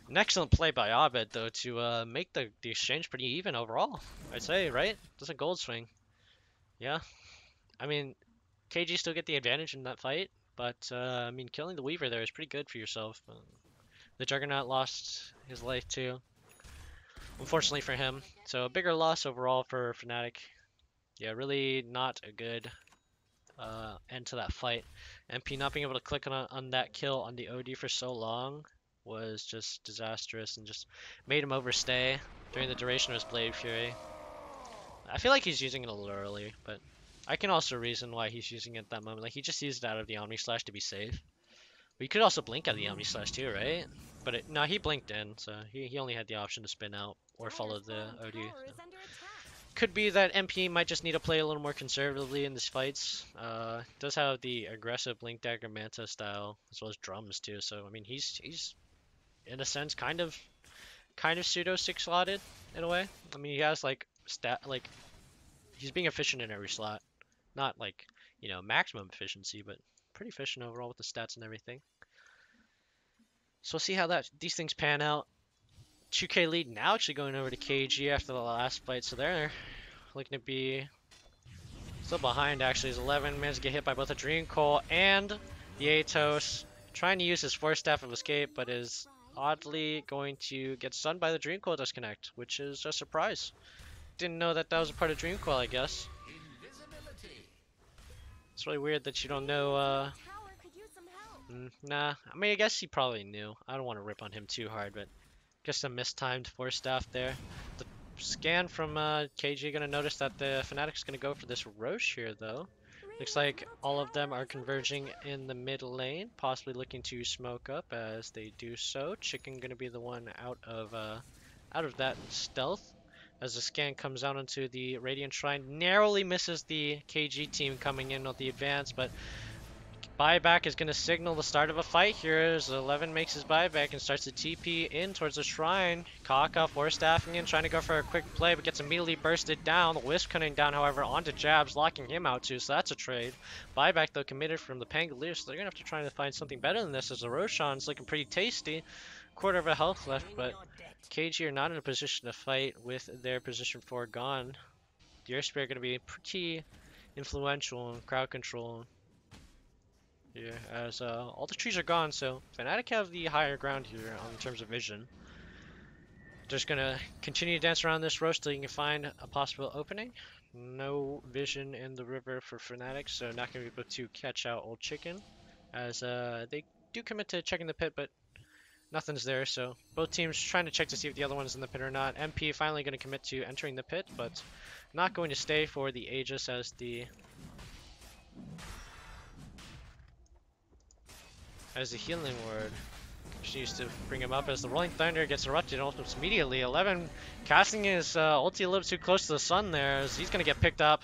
An excellent play by Abed, though, to make the exchange pretty even overall. I'd say, right? That's a gold swing. Yeah. I mean, KG still get the advantage in that fight, but, I mean, killing the Weaver there is pretty good for yourself. The Juggernaut lost his life, too. Unfortunately for him. So a bigger loss overall for Fnatic. Yeah, really not a good end to that fight. MP not being able to click on that kill on the OD for so long was just disastrous and just made him overstay during the duration of his Blade Fury. I feel like he's using it a little early, but I can also reason why he's using it at that moment. Like, he just used it out of the Omni Slash to be safe. But you could also blink out of the Omni Slash too, right? But no, he blinked in, so he only had the option to spin out or follow the OD. So. Could be that MP might just need to play a little more conservatively in these fights. Does have the aggressive Blink Dagger Manta style as well as drums too. So I mean, he's in a sense kind of pseudo 6-slotted in a way. I mean, he has like he's being efficient in every slot, not like maximum efficiency, but pretty efficient overall with the stats and everything. So we'll see how these things pan out. 2K lead now actually going over to KG after the last fight, so they're looking to be still behind actually. As 11 managed to get hit by both a Dream Coil and the Atos, trying to use his Force Staff of Escape, but is oddly going to get stunned by the Dream Coil disconnect, which is a surprise. Didn't know that was a part of Dream Coil, I guess. It's really weird that you don't know, nah, I mean, I guess he probably knew. I don't want to rip on him too hard, but just a mistimed Force Staff there. The scan from KG gonna notice that the Fnatic's gonna go for this Roche here, though. Looks like all of them are converging in the mid lane, possibly looking to smoke up as they do so. Chicken gonna be the one out of that stealth. As the scan comes out onto the Radiant Shrine, narrowly misses the KG team coming in with the advance, but buyback is going to signal the start of a fight here as 11 makes his buyback and starts to TP in towards the shrine. Kaka force staffing in, trying to go for a quick play, but gets immediately bursted down. The Wisp coming down, however, onto Jabs, locking him out too, so that's a trade. Buyback, though, committed from the Pangolier, so they're going to have to try to find something better than this as the Roshan's looking pretty tasty. Quarter of a health left, but KG are not in a position to fight with their position 4 gone. The Earth Spirit going to be pretty influential in crowd control. Yeah, as all the trees are gone, so Fnatic have the higher ground here in terms of vision. Just gonna continue to dance around this roast till you can find a possible opening. No vision in the river for Fnatic, so not gonna be able to catch out Old Chicken. As they do commit to checking the pit, but nothing's there, so both teams trying to check to see if the other one is in the pit or not. MP finally gonna commit to entering the pit, but not going to stay for the Aegis as the healing ward continues to bring him up as the Rolling Thunder gets erupted almost immediately. 11 casting his ulti a little too close to the sun there as he's going to get picked up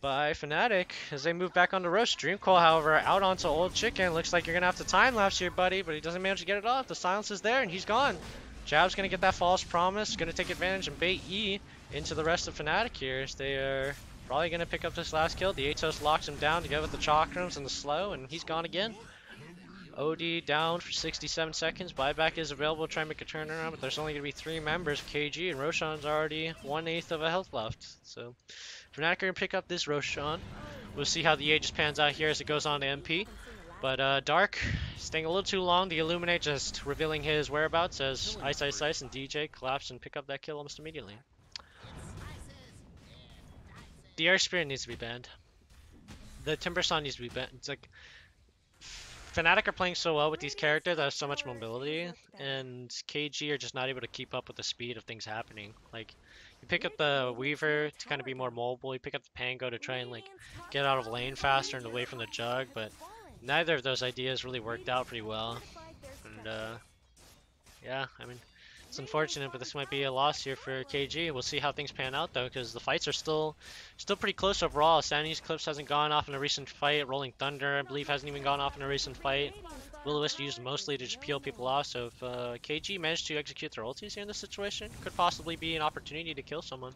by Fnatic as they move back onto Roche. Dream Coil, however, out onto Old Chicken. Looks like you're going to have to time lapse here, buddy, but he doesn't manage to get it off. The silence is there and he's gone. Jab's going to get that false promise, going to take advantage and bait E into the rest of Fnatic here as they are probably going to pick up this last kill. The Atos locks him down to go with the Chakrams and the slow, and he's gone again. OD down for 67 seconds. Buyback is available to try and make a turnaround, but there's only going to be 3 members of KG, and Roshan's already 1/8 of a health left. So Fnatic are going to pick up this Roshan. We'll see how the Aegis pans out here as it goes on to MP. But Dark staying a little too long. The Illuminate just revealing his whereabouts as Ice Ice Ice and DJ collapse and pick up that kill almost immediately. The Air Spirit needs to be banned. The Timber Saw needs to be banned. It's like Fnatic are playing so well with these characters that have so much mobility, and KG are just not able to keep up with the speed of things happening. Like, you pick up the Weaver to kind of be more mobile, you pick up the Pango to try and like get out of lane faster and away from the Jug, but neither of those ideas really worked out pretty well. And yeah, I mean, it's unfortunate, but this might be a loss here for KG. We'll see how things pan out though, because the fights are still pretty close overall. Sandy's Clips hasn't gone off in a recent fight. Rolling Thunder, I believe, hasn't even gone off in a recent fight. Will-O-Wisp used mostly to just peel people off. So if KG managed to execute their ultis here in this situation, could possibly be an opportunity to kill someone.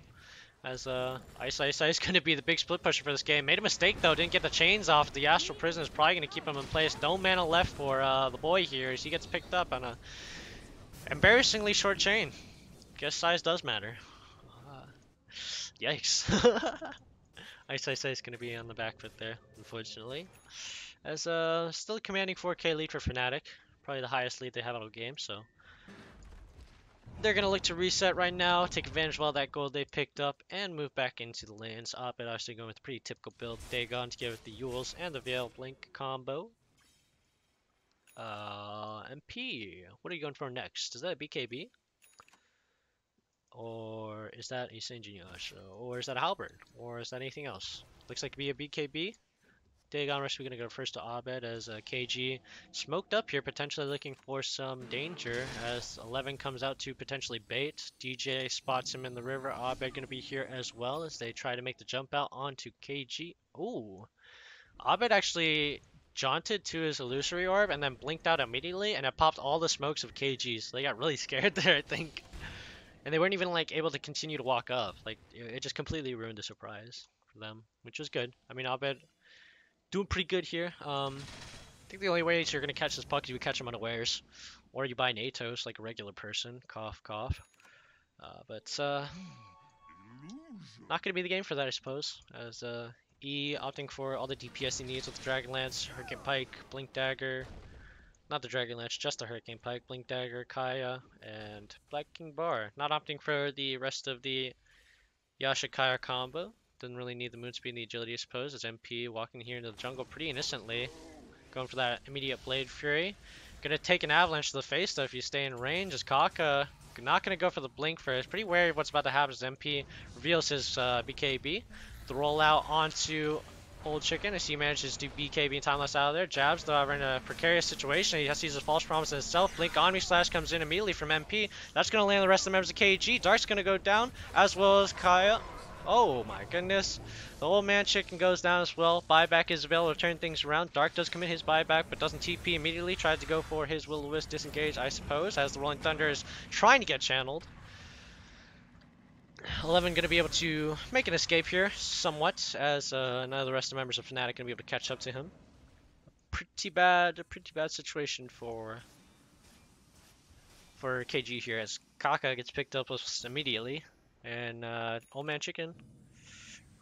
As Ice Ice Ice going to be the big split pusher for this game. Made a mistake though, didn't get the chains off. The Astral Prison is probably going to keep him in place. No mana left for the boy here as he gets picked up on a embarrassingly short chain. Guess size does matter. Yikes. Ice Ice Ice going to be on the back foot there, unfortunately. As still commanding 4K lead for Fnatic. Probably the highest lead they have all game, so they're going to look to reset right now, take advantage of all that gold they picked up, and move back into the lanes. Opet actually going with a pretty typical build. Dagon together with the Yules and the Veil Blink combo. MP, what are you going for next? Is that a BKB? Or is that a Saint Genius? Or is that a Halberd? Or is that anything else? Looks like to be a BKB. Dagon Rush, we're going to go first to Abed as KG smoked up here, potentially looking for some danger as 11 comes out to potentially bait. DJ spots him in the river. Abed going to be here as well as they try to make the jump out onto KG. Ooh. Abed actually jaunted to his illusory orb and then blinked out immediately, and it popped all the smokes of KG's. They got really scared there, I think. And they weren't even like able to continue to walk up. Like, it just completely ruined the surprise for them, which was good. I mean, Abed doing pretty good here. I think the only way you're going to catch this puck is you catch him unawares. Or you buy an Atos like a regular person. Cough, cough. But not going to be the game for that, I suppose. As E opting for all the DPS he needs with the Dragon Lance, Hurricane Pike, Blink Dagger. Not the Dragon Lance, just the Hurricane Pike, Blink Dagger, Kaya, and Black King Bar. Not opting for the rest of the Yasha Kaya combo. Didn't really need the moon speed and the agility, I suppose, as MP walking here into the jungle pretty innocently. Going for that immediate Blade Fury. Gonna take an avalanche to the face though if you stay in range, as Kaka not gonna go for the blink first. Pretty wary of what's about to happen as MP reveals his BKB. The rollout onto Old Chicken as he manages to BKB and timeless out of there. Jabs though in a precarious situation. He has to use a false promise in himself. Blink Omni Slash comes in immediately from MP. That's gonna land the rest of the members of KG. Dark's gonna go down as well as Kaya. Oh my goodness. The old man chicken goes down as well. Buyback is available to turn things around. Dark does commit his buyback but doesn't TP immediately. Tries to go for his Will-O-Wisp disengage, I suppose, as the Rolling Thunder is trying to get channeled. 11 going to be able to make an escape here somewhat, as none of the rest of the members of Fnatic going to be able to catch up to him. Pretty bad situation for KG here, as Kaka gets picked up immediately. And Old Man Chicken.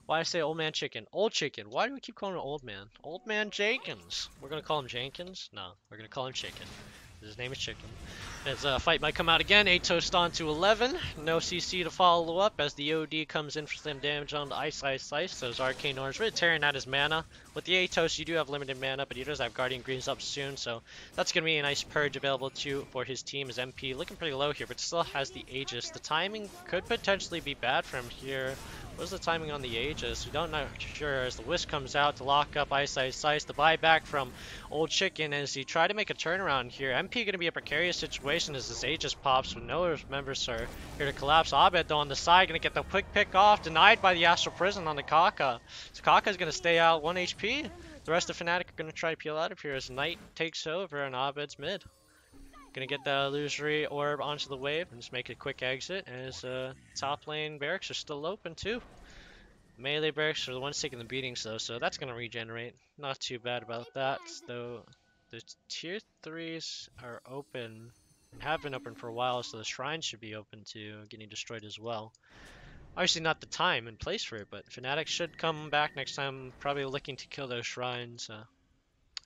Why I say Old Man Chicken? Old Chicken. Why do we keep calling him Old Man? Old Man Jenkins. We're gonna call him Jenkins? No, we're gonna call him Chicken. His name is Chicken. As a fight might come out again, Atos on to 11. No CC to follow up as the OD comes in for some damage on the Ice Ice Ice. Those Arcane Orange really tearing out his mana. With the Atos, you do have limited mana, but he does have Guardian Greens up soon, so that's going to be a nice purge available too for his team. His MP looking pretty low here, but still has the Aegis. The timing could potentially be bad for him here. What's the timing on the Aegis? We don't know sure as the Wisp comes out to lock up Ice Ice Ice. The buyback from Old Chicken as he tried to make a turnaround here. MP going to be a precarious situation as this Aegis pops when no members are here to collapse. Abed though on the side going to get the quick pick off, denied by the Astral Prison on the Kaka. So Kaka's going to stay out 1 HP. The rest of Fnatic are going to try to peel out of here as Knight takes over and Abed's mid. Gonna get the illusory orb onto the wave and just make a quick exit as top lane barracks are still open too. Melee barracks are the ones taking the beatings though, so that's gonna regenerate. Not too bad about that, though the tier 3s are open and have been open for a while, so the shrines should be open to getting destroyed as well. Obviously not the time and place for it, but Fnatic should come back next time, probably looking to kill those shrines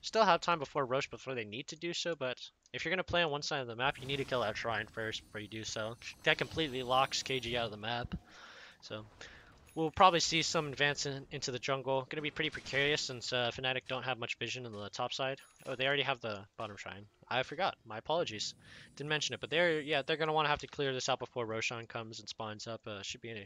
Still have time before Roche before they need to do so, but if you're going to play on one side of the map, you need to kill that shrine first before you do so. That completely locks KG out of the map. So we'll probably see some advance into the jungle. Going to be pretty precarious since Fnatic don't have much vision on the top side. Oh, they already have the bottom shrine. I forgot. My apologies. Didn't mention it, but they're going to want to have to clear this out before Roshan comes and spawns up. Should be in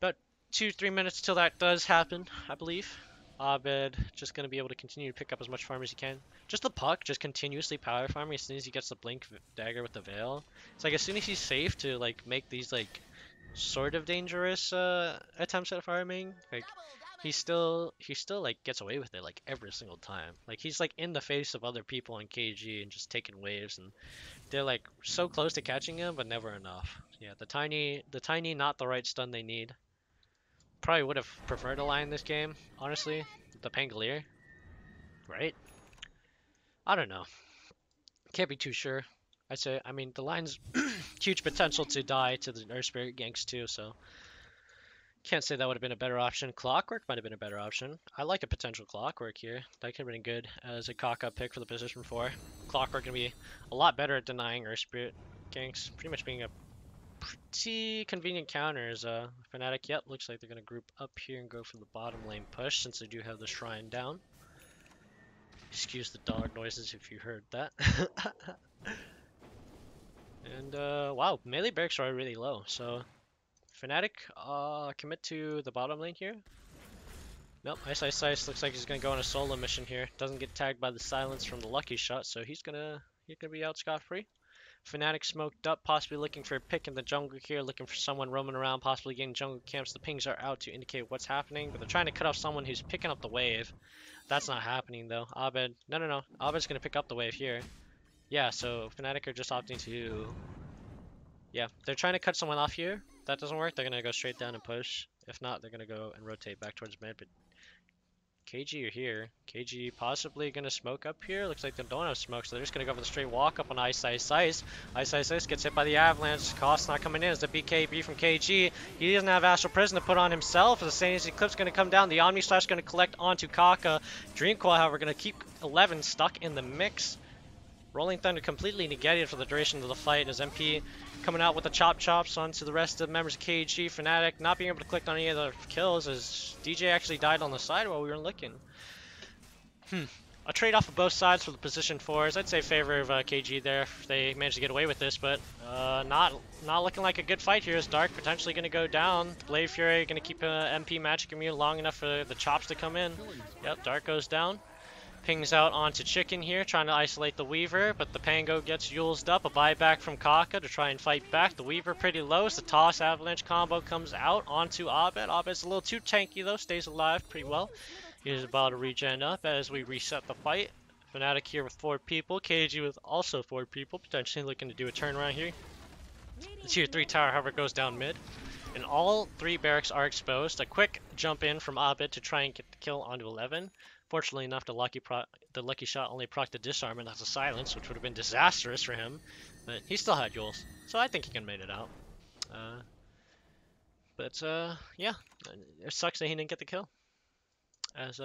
about 2-3 minutes till that does happen, I believe. Abed just going to be able to continue to pick up as much farm as he can. Just the puck, just continuously power farming as soon as he gets the blink dagger with the veil. It's like as soon as he's safe to like make these like sort of dangerous attempts at farming, like he still like gets away with it like every single time. Like he's like in the face of other people in KG and just taking waves, and they're like so close to catching him but never enough. Yeah, the tiny not the right stun they need. Probably would have preferred a line this game, honestly. The Pangolier, right? I don't know. Can't be too sure. I mean, the line's huge potential to die to the Earth Spirit ganks too, so can't say that would have been a better option. Clockwork might have been a better option. I like a potential Clockwork here. That could have been good as a cock-up pick for the position 4. Clockwork gonna be a lot better at denying Earth Spirit ganks, pretty much being a pretty convenient counters. Fnatic, yep, looks like they're going to group up here and go for the bottom lane push since they do have the shrine down. Excuse the dog noises if you heard that. And, wow, melee barracks are really low, so Fnatic, commit to the bottom lane here. Nope, Ice looks like he's going to go on a solo mission here. Doesn't get tagged by the silence from the lucky shot, so he's gonna be out scot-free. Fnatic smoked up, possibly looking for a pick in the jungle here, looking for someone roaming around, possibly getting jungle camps. The pings are out to indicate what's happening, but they're trying to cut off someone who's picking up the wave. That's not happening though. Abed, no. Abed's gonna pick up the wave here. Yeah, so Fnatic are just opting to, yeah, they're trying to cut someone off here. If that doesn't work, they're gonna go straight down and push. If not, they're gonna go and rotate back towards mid, but KG are here. KG possibly gonna smoke up here. Looks like they don't have smoke, so they're just gonna go for the straight walk up on Ice. Ice gets hit by the avalanche. Cost not coming in as the BKB from KG. He doesn't have Astral Prison to put on himself. As soon as the Eclipse gonna come down, the Omni Slash gonna collect onto Kaka. Dreamcoil, however, gonna keep 11 stuck in the mix. Rolling Thunder completely negated for the duration of the fight as MP coming out with the chops onto the rest of the members of KG. Fnatic not being able to click on any of the kills as DJ actually died on the side while we were looking. A trade-off of both sides for the position 4s. I'd say favor of KG there if they managed to get away with this, but not looking like a good fight here as Dark potentially going to go down. Blade Fury going to keep MP magic immune long enough for the chops to come in. Yep, Dark goes down. Pings out onto Chicken here, trying to isolate the Weaver, but the Pango gets Yulesed up. A buyback from Kaka to try and fight back. The Weaver pretty low as the Toss Avalanche combo comes out onto Abed. Abed's a little too tanky though, stays alive pretty well. He's about to regen up as we reset the fight. Fnatic here with 4 people. KG with also 4 people, potentially looking to do a turnaround here. The tier 3 tower, however, goes down mid. And all 3 barracks are exposed. A quick jump in from Abed to try and get the kill onto 11. Fortunately enough, the lucky shot only procced the disarm and that's a silence, which would have been disastrous for him. But he still had Yules, so I think he can made it out. Yeah, it sucks that he didn't get the kill. As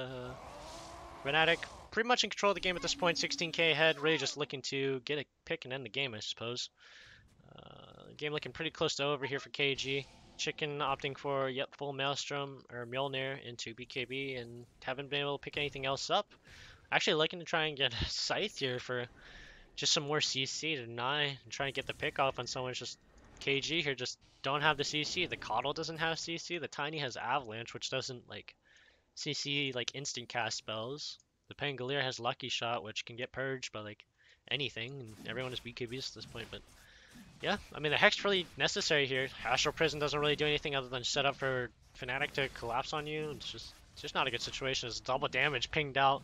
Fnatic pretty much in control of the game at this point, 16k ahead, really just looking to get a pick and end the game, I suppose. Game looking pretty close to over here for KG. Chicken opting for, yep, full Maelstrom or Mjolnir into BKB and haven't been able to pick anything else up. Actually looking to try and get Scythe here for just some more CC to deny and try and get the pick off on someone. Just KG here just don't have the CC. The Coddle doesn't have CC. The Tiny has Avalanche, which doesn't like CC like instant cast spells. The Pangolier has Lucky Shot, which can get purged by like anything, and everyone is BKBs at this point, but yeah, I mean, the Hex really necessary here. Astral Prison doesn't really do anything other than set up for Fnatic to collapse on you. It's just not a good situation. It's double damage pinged out.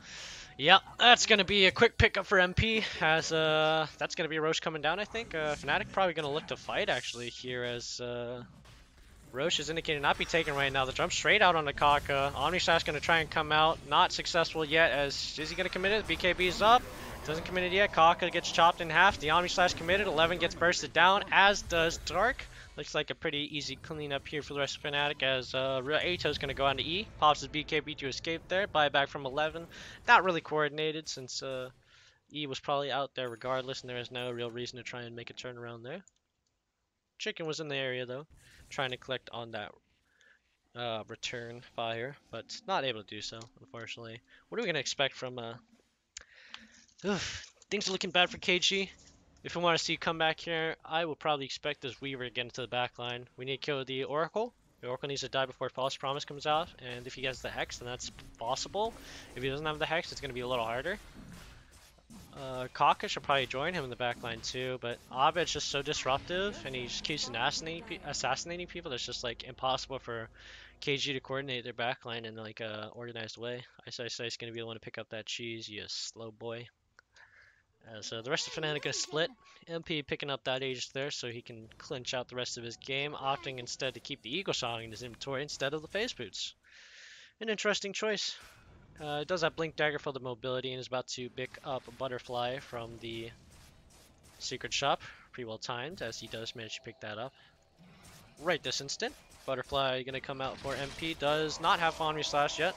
Yeah, that's going to be a quick pickup for MP as that's going to be Roche coming down, I think. Fnatic probably going to look to fight actually here as Roche is indicating not be taken right now. The jump straight out on the Kaka. Omnislash going to try and come out. Not successful yet as is he going to commit it? BKB's up. Doesn't commit it yet. Kaka gets chopped in half. The Omni Slash committed. 11 gets bursted down, as does Dark. Looks like a pretty easy cleanup here for the rest of Fnatic as Ato's going to go on to E. Pops his BKB to escape there. Buyback from 11. Not really coordinated since E was probably out there regardless and there is no real reason to try and make a turnaround there. Chicken was in the area though, trying to collect on that return fire, but not able to do so, unfortunately. What are we going to expect from things are looking bad for KG. If we want to see comeback here, I will probably expect this Weaver to get into the back line. We need to kill the Oracle. The Oracle needs to die before False Promise comes out, and if he gets the Hex, then that's possible. If he doesn't have the Hex, it's going to be a little harder. Kaka should probably join him in the back line too, but Abed's just so disruptive, and he just keeps assassinating people. That's just like impossible for KG to coordinate their back line in like a organized way. Ice is going to be the one to pick up that cheese, you slow boy. As the rest of Fnatic gonna split. MP picking up that age there so he can clinch out the rest of his game, opting instead to keep the Eagle Song in his inventory instead of the Phase Boots. An interesting choice. It does have Blink Dagger for the mobility and is about to pick up a Butterfly from the Secret Shop. Pretty well timed as he does manage to pick that up. Right this instant. Butterfly gonna come out for MP. Does not have Omni Slash yet.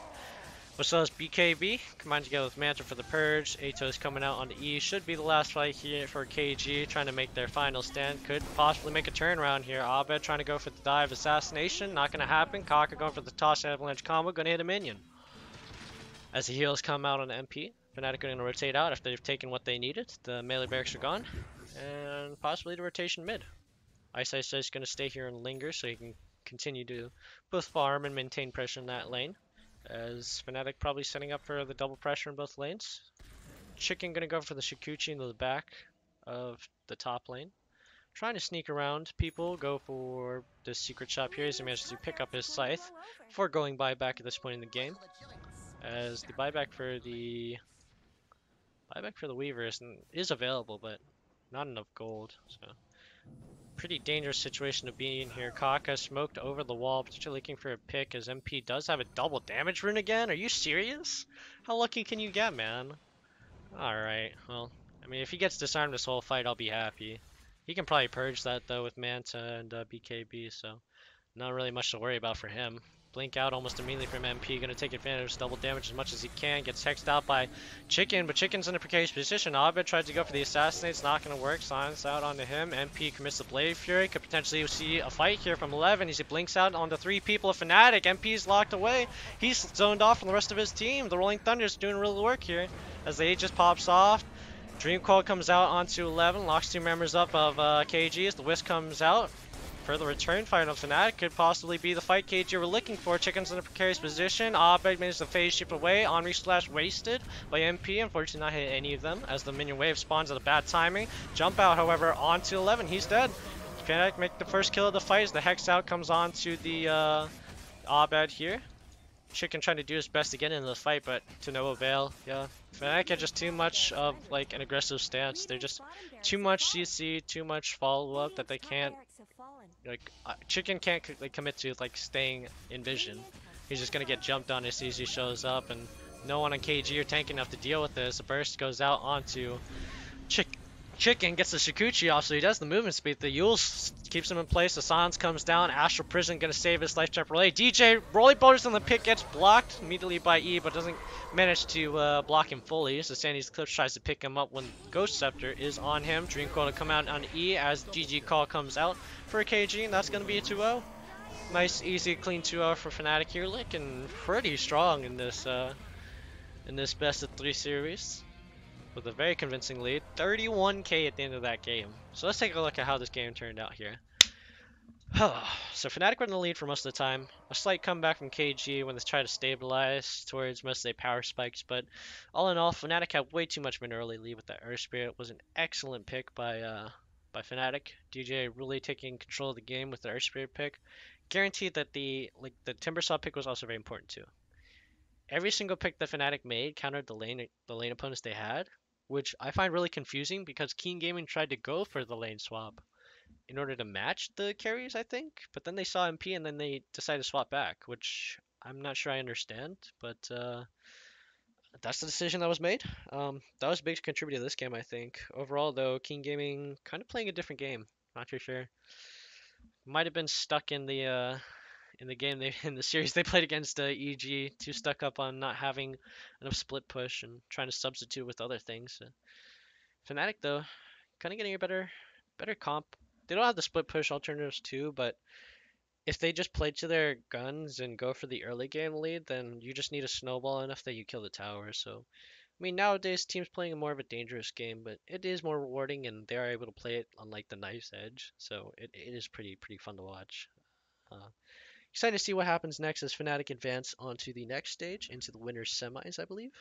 But so is BKB, combined together with Manta for the Purge. Ato's coming out on the E. Should be the last fight here for KG, trying to make their final stand. Could possibly make a turnaround here. Abed trying to go for the dive assassination. Not going to happen. Kaka going for the toss avalanche combo. Going to hit a minion. As the heals come out on the MP, Fnatic going to rotate out after they've taken what they needed. The melee barracks are gone. And possibly the rotation mid. Ice is going to stay here and linger so he can continue to both farm and maintain pressure in that lane. As Fnatic probably setting up for the double pressure in both lanes. Chicken gonna go for the Shikuchi into the back of the top lane. Trying to sneak around people, go for this secret shop here as he manages to pick up his scythe before going buyback at this point in the game. As the buyback for the Weaver is available, but not enough gold. So pretty dangerous situation to be in here. Kaka smoked over the wall, particularly looking for a pick as MP does have a double damage rune again. Are you serious? How lucky can you get, man? Alright, well, I mean, if he gets disarmed this whole fight, I'll be happy. He can probably purge that, though, with Manta and BKB, so not really much to worry about for him. Blink out almost immediately from MP, gonna take advantage of his double damage as much as he can. Gets hexed out by Chicken, but Chicken's in a precarious position. Abed tries to go for the assassinate, it's not gonna work. Silence out onto him. MP commits the Blade Fury. Could potentially see a fight here from 11 as he blinks out onto 3 people of Fnatic. MP's locked away. He's zoned off from the rest of his team. The Rolling Thunder's doing real work here as the Aegis pops off. Dream Coil comes out onto 11, locks 2 members up of KG as the Wisp comes out. For the return fight of Fnatic could possibly be the fight KG we're looking for. Chicken's in a precarious position. Abed manages to phase shift away. Omni Slash wasted by MP. Unfortunately not hit any of them as the minion wave spawns at a bad timing. Jump out, however, onto 11. He's dead. Fnatic make the first kill of the fight as the Hex out comes on to the Abed here. Chicken trying to do his best to get into the fight, but to no avail. Yeah, Fnatic are just too much of like an aggressive stance. They're just too much CC, too much follow up that they can't. Like Chicken can't like commit to like staying in vision. He's just gonna get jumped on as soon as he shows up, and no one on KG are tank enough to deal with this. The burst goes out onto Chicken, gets the Shikuchi off, so he does the movement speed. The Yule keeps him in place. The silence comes down. Astral Prison gonna save his life temporarily. DJ rolling boulders on the pick gets blocked immediately by E, but doesn't manage to block him fully. So Sandy's Clips tries to pick him up when Ghost Scepter is on him. Dream Coil to come out on E as GG call comes out for a KG, and that's gonna be a 2-0. Nice, easy, clean 2-0 for Fnatic here, looking pretty strong in this best of 3 series. With a very convincing lead, 31k at the end of that game. So let's take a look at how this game turned out here. So Fnatic were in the lead for most of the time. A slight comeback from KG when they tried to stabilize towards mostly power spikes, but all in all, Fnatic had way too much of an early lead with that Earth Spirit. It was an excellent pick by Fnatic. DJ really taking control of the game with the Earth Spirit pick. Guaranteed that the Timbersaw pick was also very important too. Every single pick that Fnatic made countered the lane opponents they had, which I find really confusing because Keen Gaming tried to go for the lane swap in order to match the carries, I think, but then they saw MP and then they decided to swap back, which I'm not sure I understand, but that's the decision that was made. That was a big contributor to this game, I think. Overall, though, Keen Gaming kind of playing a different game. Not too sure. Might have been stuck in the game they in the series they played against EG, too stuck up on not having enough split push and trying to substitute with other things. Fnatic though, kind of getting a better comp. They don't have the split push alternatives too, but if they just play to their guns and go for the early game lead, then you just need a snowball enough that you kill the tower. So I mean, nowadays teams playing more of a dangerous game, but it is more rewarding, and they are able to play it on like the knife's edge. So it is pretty fun to watch. Uh, Excited to see what happens next as Fnatic advance onto the next stage, into the winners semis, I believe,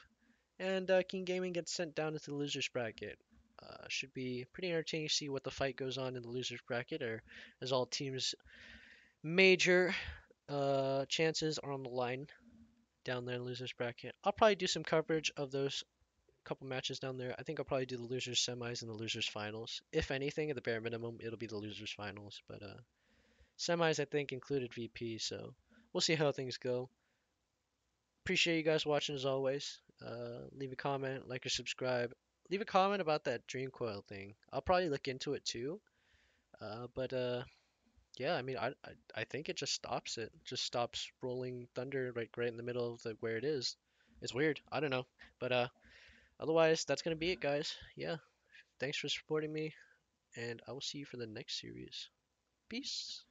and King Gaming gets sent down into the losers bracket. Should be pretty entertaining to see what the fight goes on in the losers bracket, or as all teams' major chances are on the line down there in the losers bracket. I'll probably do some coverage of those couple matches down there. I think I'll probably do the losers semis and the losers finals. If anything, at the bare minimum, it'll be the losers finals. But semis, I think, included VP, so we'll see how things go. Appreciate you guys watching as always. Leave a comment, like or subscribe. Leave a comment about that Dream Coil thing. I'll probably look into it too. But yeah, I mean, I think it just stops it. Just stops rolling thunder right in the middle of where it is. It's weird. I don't know. But otherwise, that's gonna be it, guys. Yeah, thanks for supporting me, and I will see you for the next series. Peace.